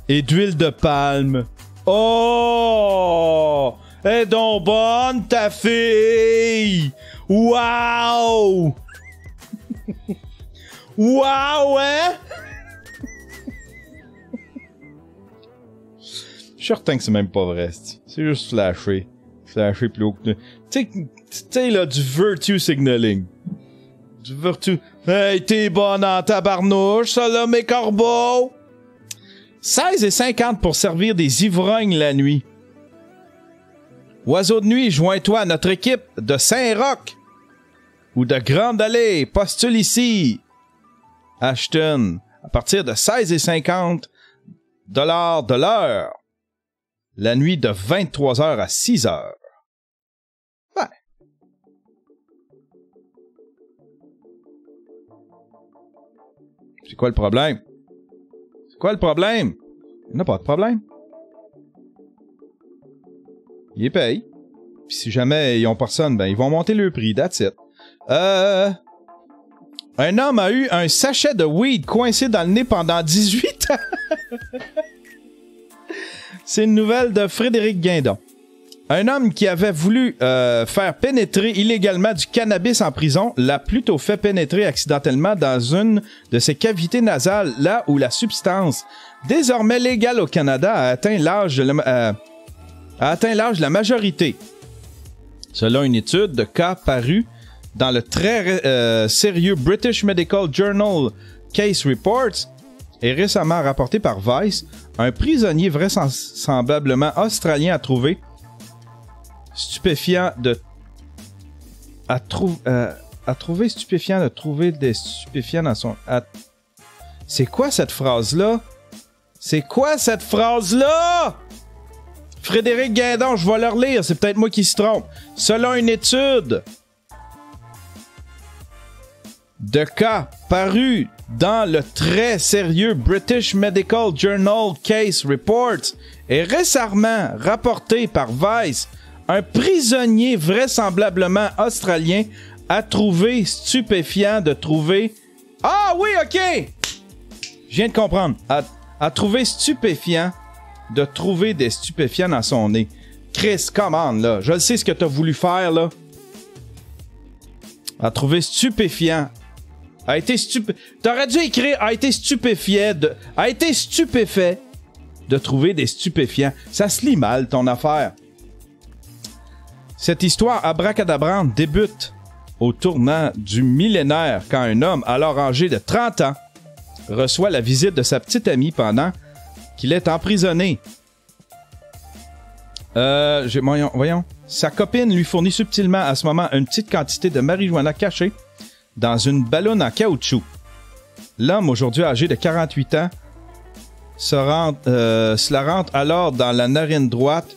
et d'huile de palme. Oh! Elle est donc bonne, ta fille! Wow! Wow, hein? Je suis certain que c'est même pas vrai. C'est juste flashé. Flashé plus haut que... Tu sais, là, du virtue signaling. Du virtue... Hey, t'es bonne en tabarnouche, ça là, mes corbeaux! 16,50 pour servir des ivrognes la nuit. Oiseau de nuit, joins-toi à notre équipe de Saint-Roch ou de Grande Allée. Postule ici. Ashton, à partir de 16,50 $ de l'heure. La nuit de 23h à 6h. Ouais. C'est quoi le problème? C'est quoi le problème? Il n'y a pas de problème. Ils les payent. Puis si jamais ils ont personne, ben ils vont monter le prix. That's it. Un homme a eu un sachet de weed coincé dans le nez pendant 18 ans. C'est une nouvelle de Frédéric Guindon. Un homme qui avait voulu faire pénétrer illégalement du cannabis en prison l'a plutôt fait pénétrer accidentellement dans une de ses cavités nasales, là où la substance, désormais légale au Canada, a atteint l'âge de la majorité. Selon une étude de cas parue dans le très sérieux British Medical Journal Case Reports et récemment rapporté par Vice, un prisonnier vraisemblablement australien a trouvé stupéfiant de trouver des stupéfiants dans son... C'est quoi cette phrase-là? C'est quoi cette phrase-là? Frédéric Guindon, je vais leur lire, c'est peut-être moi qui se trompe. Selon une étude de cas paru dans le très sérieux British Medical Journal Case Reports et récemment rapporté par Vice, un prisonnier vraisemblablement australien a trouvé stupéfiant de trouver... Ah oui, ok! Je viens de comprendre. A trouvé stupéfiant de trouver des stupéfiants dans son nez. Chris, commande, là. Je sais ce que t'as voulu faire, là. A trouvé stupéfiant. T'aurais dû écrire a été stupéfié de trouver des stupéfiants. Ça se lit mal, ton affaire. Cette histoire abracadabrante débute au tournant du millénaire quand un homme, alors âgé de 30 ans, reçoit la visite de sa petite amie pendant qu'il est emprisonné. Voyons. Sa copine lui fournit subtilement à ce moment une petite quantité de marijuana cachée dans une ballonne en caoutchouc. L'homme, aujourd'hui âgé de 48 ans, se la rentre alors dans la narine droite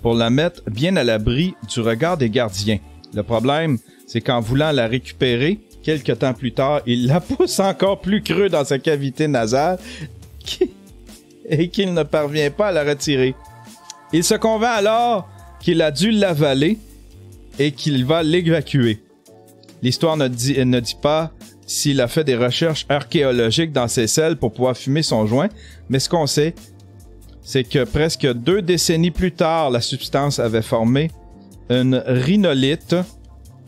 pour la mettre bien à l'abri du regard des gardiens. Le problème, c'est qu'en voulant la récupérer, quelque temps plus tard, il la pousse encore plus creux dans sa cavité nasale et qu'il ne parvient pas à la retirer. Il se convainc alors qu'il a dû l'avaler et qu'il va l'évacuer. L'histoire ne dit pas s'il a fait des recherches archéologiques dans ses selles pour pouvoir fumer son joint, mais ce qu'on sait, c'est que presque 2 décennies plus tard, la substance avait formé une rhinolite,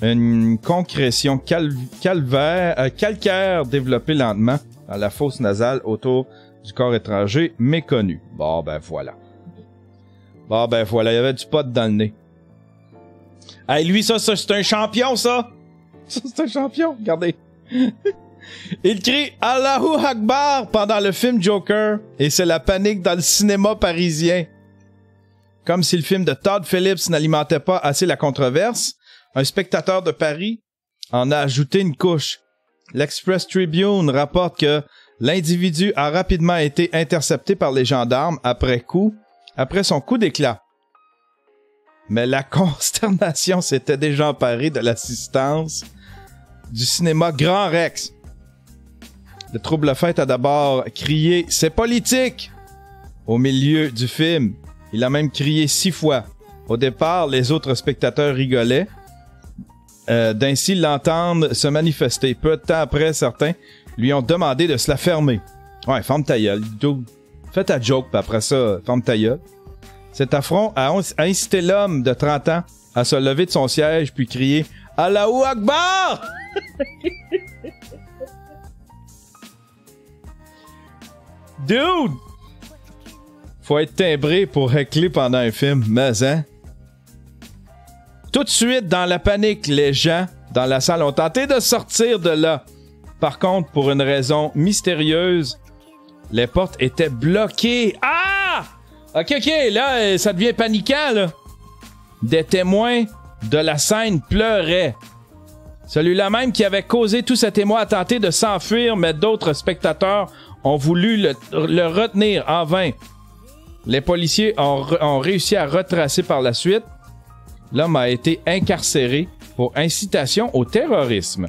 une concrétion calcaire développée lentement dans la fosse nasale autour du corps étranger méconnu. Bon, ben voilà. Il y avait du pot dans le nez. Hey, lui, ça c'est un champion, ça! Ça, c'est un champion, regardez. Il crie Allahu Akbar pendant le film Joker et c'est la panique dans le cinéma parisien. Comme si le film de Todd Phillips n'alimentait pas assez la controverse, un spectateur de Paris en a ajouté une couche. L'Express Tribune rapporte que l'individu a rapidement été intercepté par les gendarmes après son coup d'éclat. Mais la consternation s'était déjà emparée de l'assistance du cinéma Grand Rex. Le trouble-fête a d'abord crié « C'est politique !» au milieu du film. Il a même crié 6 fois. Au départ, les autres spectateurs rigolaient d'ainsi l'entendre se manifester. Peu de temps après, certains lui ont demandé de se la fermer. Ouais, ferme ta gueule. Fais ta joke, puis après ça, ferme ta gueule. Cet affront a incité l'homme de 30 ans à se lever de son siège puis crier « Allahu Akbar !» Dude! Faut être timbré pour heckler pendant un film, mais hein? Tout de suite, dans la panique, les gens dans la salle ont tenté de sortir de là. Par contre, pour une raison mystérieuse, les portes étaient bloquées. Ah! Ok, là, ça devient paniquant, là. Des témoins de la scène pleuraient. Celui-là même qui avait causé tout cet émoi a tenté de s'enfuir, mais d'autres spectateurs ont voulu le retenir en vain. Les policiers ont réussi à retracer par la suite. L'homme a été incarcéré pour incitation au terrorisme.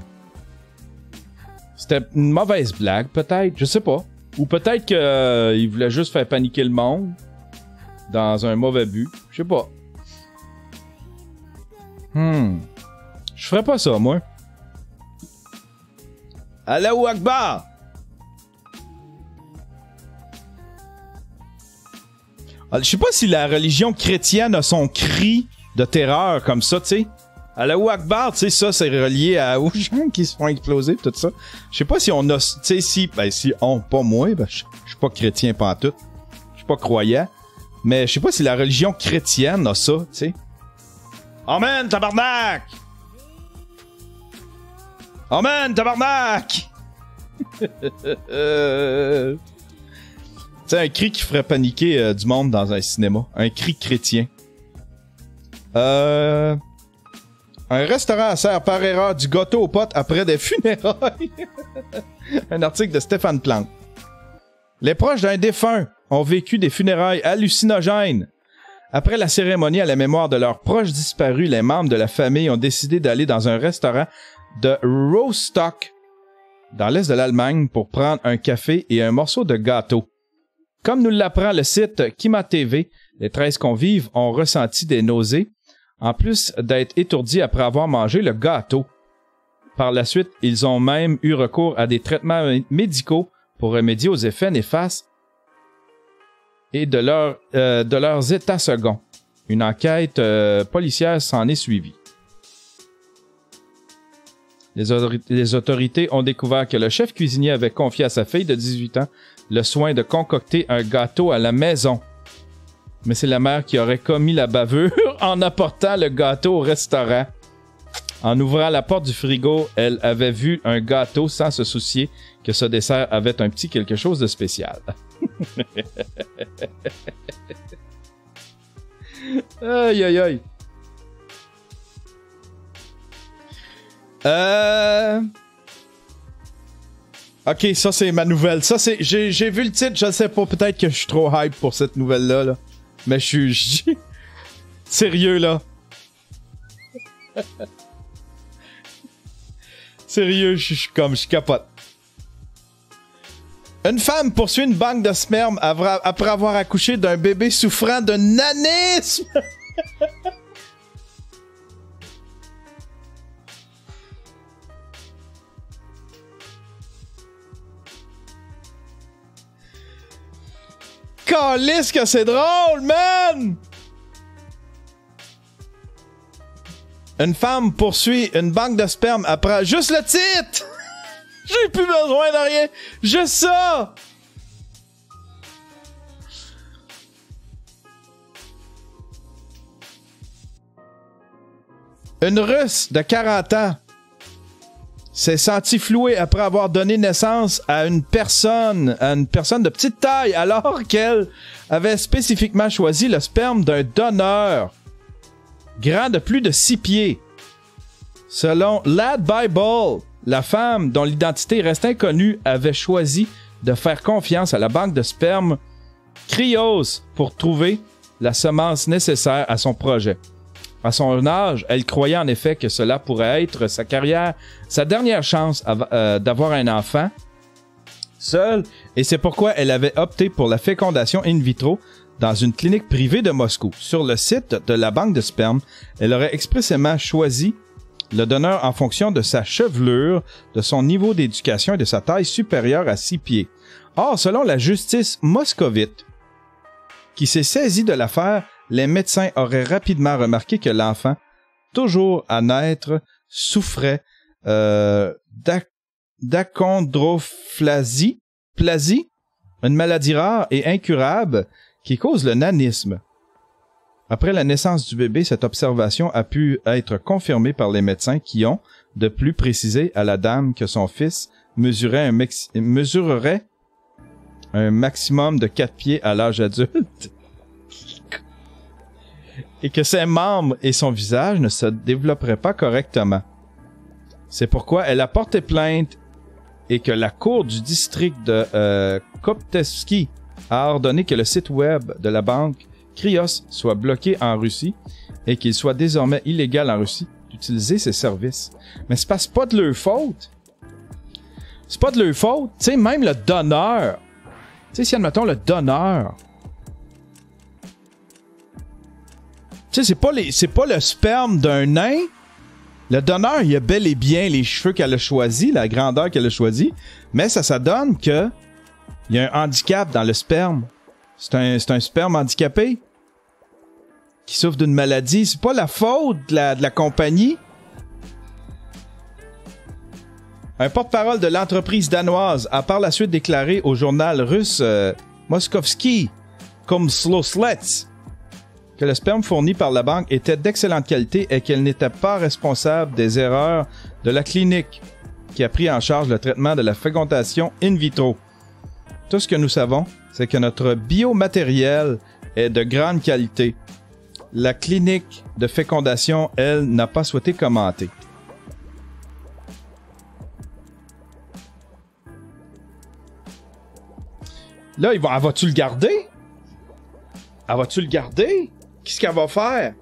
C'était une mauvaise blague, peut-être, je sais pas. Ou peut-être qu'il voulait juste faire paniquer le monde dans un mauvais but. Je sais pas. Je ferais pas ça, moi. Allahu Akbar! Je sais pas si la religion chrétienne a son cri de terreur comme ça, tu sais. Allahu Akbar, tu sais, ça, c'est relié aux gens qui se font exploser, tout ça. Je sais pas si on a, tu sais, si on, pas moi, je suis pas chrétien pantoute. Je suis pas croyant. Mais je sais pas si la religion chrétienne a ça, tu sais. Amen, tabarnak! Amen, tabarnak! C'est un cri qui ferait paniquer du monde dans un cinéma. Un cri chrétien. Un restaurant sert par erreur du gâteau aux potes après des funérailles. Un article de Stéphane Plante. Les proches d'un défunt ont vécu des funérailles hallucinogènes. Après la cérémonie à la mémoire de leurs proches disparus, les membres de la famille ont décidé d'aller dans un restaurant de Rostock, dans l'est de l'Allemagne, pour prendre un café et un morceau de gâteau. Comme nous l'apprend le site Kima TV, les 13 convives ont ressenti des nausées, en plus d'être étourdis après avoir mangé le gâteau. Par la suite, ils ont même eu recours à des traitements médicaux pour remédier aux effets néfastes et de leurs états seconds. Une enquête policière s'en est suivie. Les autorités ont découvert que le chef cuisinier avait confié à sa fille de 18 ans le soin de concocter un gâteau à la maison. Mais c'est la mère qui aurait commis la bavure en apportant le gâteau au restaurant. En ouvrant la porte du frigo, elle avait vu un gâteau sans se soucier que ce dessert avait un petit quelque chose de spécial. Aïe, aïe, aïe. Ok, ça c'est ma nouvelle. Ça c'est, j'ai vu le titre, je sais pas, peut-être que je suis trop hype pour cette nouvelle-là, là. Mais je suis sérieux là. Sérieux, je capote. Une femme poursuit une banque de sperme après avoir accouché d'un bébé souffrant de nanisme. Calisse que c'est drôle, man! Une femme poursuit une banque de sperme après... Juste le titre! J'ai plus besoin de rien! Juste ça! Une Russe de 40 ans s'est senti floué après avoir donné naissance à une personne de petite taille, alors qu'elle avait spécifiquement choisi le sperme d'un donneur grand de plus de 6 pieds. Selon Lad Bible, la femme dont l'identité reste inconnue avait choisi de faire confiance à la banque de sperme Cryos pour trouver la semence nécessaire à son projet. À son âge, elle croyait en effet que cela pourrait être sa dernière chance d'avoir un enfant seule, et c'est pourquoi elle avait opté pour la fécondation in vitro dans une clinique privée de Moscou. Sur le site de la banque de sperme, elle aurait expressément choisi le donneur en fonction de sa chevelure, de son niveau d'éducation et de sa taille supérieure à 6 pieds. Or, selon la justice moscovite, qui s'est saisie de l'affaire, les médecins auraient rapidement remarqué que l'enfant, toujours à naître, souffrait d'achondroplasie, une maladie rare et incurable qui cause le nanisme. Après la naissance du bébé, cette observation a pu être confirmée par les médecins qui ont, de plus, précisé à la dame que son fils mesurerait un maximum de 4 pieds à l'âge adulte et que ses membres et son visage ne se développeraient pas correctement. C'est pourquoi elle a porté plainte et que la cour du district de Koptevski a ordonné que le site web de la banque Cryos soit bloqué en Russie et qu'il soit désormais illégal en Russie d'utiliser ses services. Mais c'est pas de leur faute. C'est pas de leur faute. Tu sais, même le donneur. Tu sais, si admettons le donneur. Tu sais, c'est pas le sperme d'un nain. Le donneur, il a bel et bien les cheveux qu'elle a choisis, la grandeur qu'elle a choisie, mais ça donne que il y a un handicap dans le sperme. C'est un sperme handicapé qui souffre d'une maladie. C'est pas la faute de la compagnie. Un porte-parole de l'entreprise danoise a par la suite déclaré au journal russe Moskovski Komsomolets que le sperme fourni par la banque était d'excellente qualité et qu'elle n'était pas responsable des erreurs de la clinique qui a pris en charge le traitement de la fécondation in vitro. Tout ce que nous savons, c'est que notre biomatériel est de grande qualité. La clinique de fécondation, elle, n'a pas souhaité commenter. Là, vas-tu le garder? Vas-tu le garder? Qu'est-ce qu'elle va faire?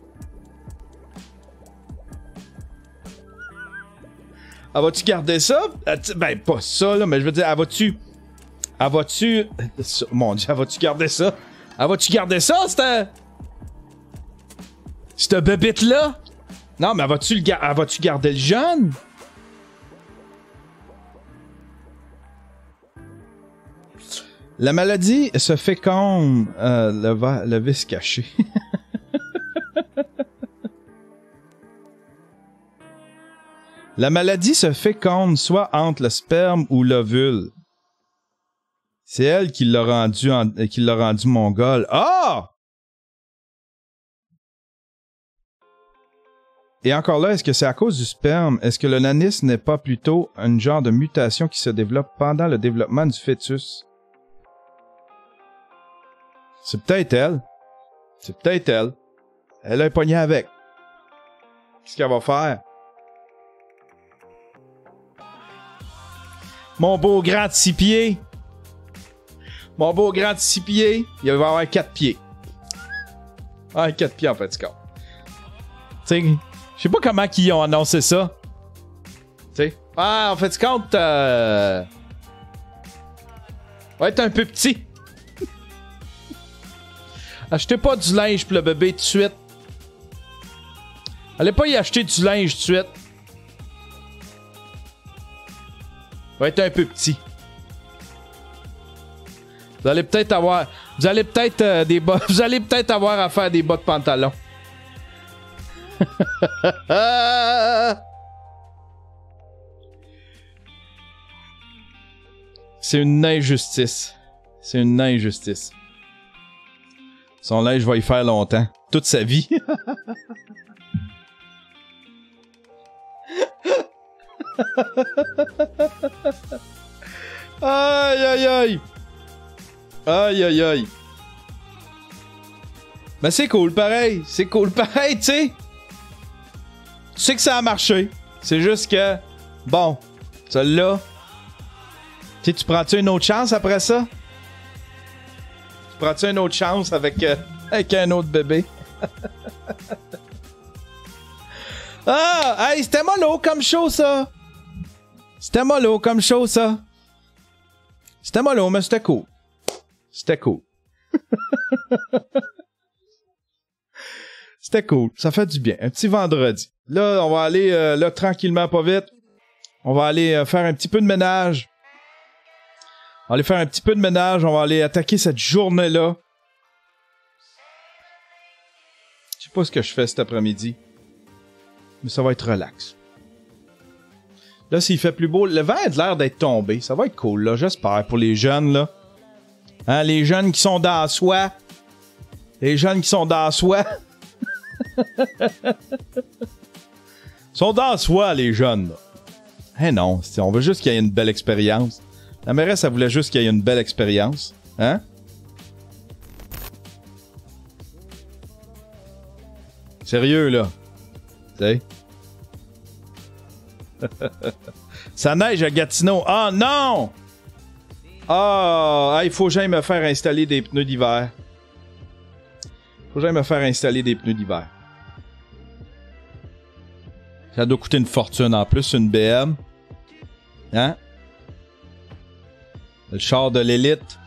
Vas-tu garder ça? Ben, pas ça, là, mais je veux dire, vas-tu... Mon Dieu, vas-tu garder ça? Vas-tu garder ça, cette bébite-là? Non, mais vas-tu garder le jeune? La maladie se féconde... le vice caché. La maladie se féconde soit entre le sperme ou l'ovule. C'est elle qui l'a rendu mongol. Ah! Et encore là, est-ce que c'est à cause du sperme? Est-ce que le nanisme n'est pas plutôt un genre de mutation qui se développe pendant le développement du fœtus? C'est peut-être elle. Elle a un poignet avec. Qu'est-ce qu'elle va faire? Mon beau grand de 6 pieds. Il va avoir 4 pieds. 4 pieds en fait, tu sais, je sais pas comment ils ont annoncé ça. Tu sais. En fait, compte, va être un peu petit. Achetez pas du linge pour le bébé tout de suite. Allez pas y acheter du linge tout de suite. Va être un peu petit. Vous allez peut-être avoir à faire des bas de pantalon. C'est une injustice. Son linge va y faire longtemps. Toute sa vie. Aïe, aïe, aïe. Aïe, aïe, aïe. Ben, c'est cool, pareil. C'est cool, pareil, tu sais. Tu sais que ça a marché. C'est juste que, bon, celle-là, tu sais, tu prends-tu une autre chance après ça? Tu prends-tu une autre chance avec un autre bébé? Ah! Hey, c'était mollo comme show, ça! C'était mollo comme show, ça! C'était mollo, mais c'était cool. C'était cool. C'était cool. Ça fait du bien. Un petit vendredi. Là, on va aller, là, tranquillement, pas vite. On va aller faire un petit peu de ménage. On va aller faire un petit peu de ménage. On va aller attaquer cette journée-là. Je sais pas ce que je fais cet après-midi. Mais ça va être relax. Là, s'il fait plus beau, le vent a l'air d'être tombé. Ça va être cool, là, j'espère, pour les jeunes, là. Hein, les jeunes qui sont dans soi. Les jeunes qui sont dans soi. Sont dans soi, les jeunes, là. Eh non, on veut juste qu'il y ait une belle expérience. La mairesse, elle voulait juste qu'il y ait une belle expérience. Hein? Sérieux, là. Tu sais? Ça neige à Gatineau. Ah oh, non! Ah, il faut que j'aille me faire installer des pneus d'hiver. Faut que j'aille me faire installer des pneus d'hiver. Ça doit coûter une fortune en plus, une BM. Hein? Le char de l'élite.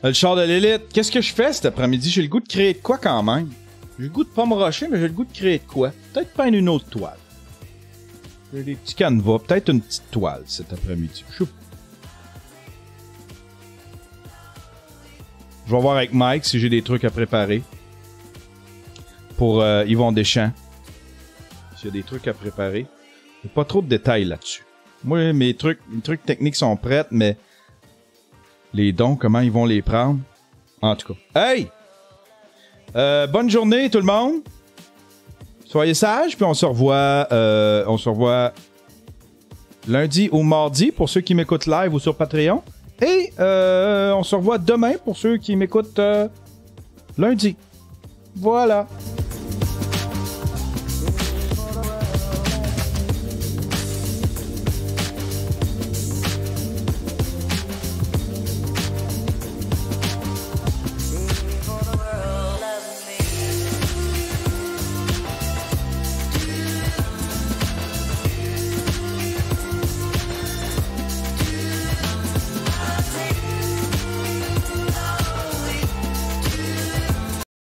Le char de l'élite. Qu'est-ce que je fais cet après-midi? J'ai le goût de créer de quoi quand même? J'ai le goût de pas me rusher, mais j'ai le goût de créer de quoi? Peut-être peindre une autre toile. J'ai des petits canevas. Peut-être une petite toile cet après-midi. Je vais voir avec Mike si j'ai des trucs à préparer. Pour Yvon Deschamps. S'il y a des trucs à préparer. Il n'y a pas trop de détails là-dessus. Moi, mes trucs techniques sont prêts, mais les dons, comment ils vont les prendre? En tout cas. Hey! Bonne journée tout le monde. Soyez sages, puis on se revoit lundi ou mardi pour ceux qui m'écoutent live ou sur Patreon. Et on se revoit demain pour ceux qui m'écoutent lundi. Voilà.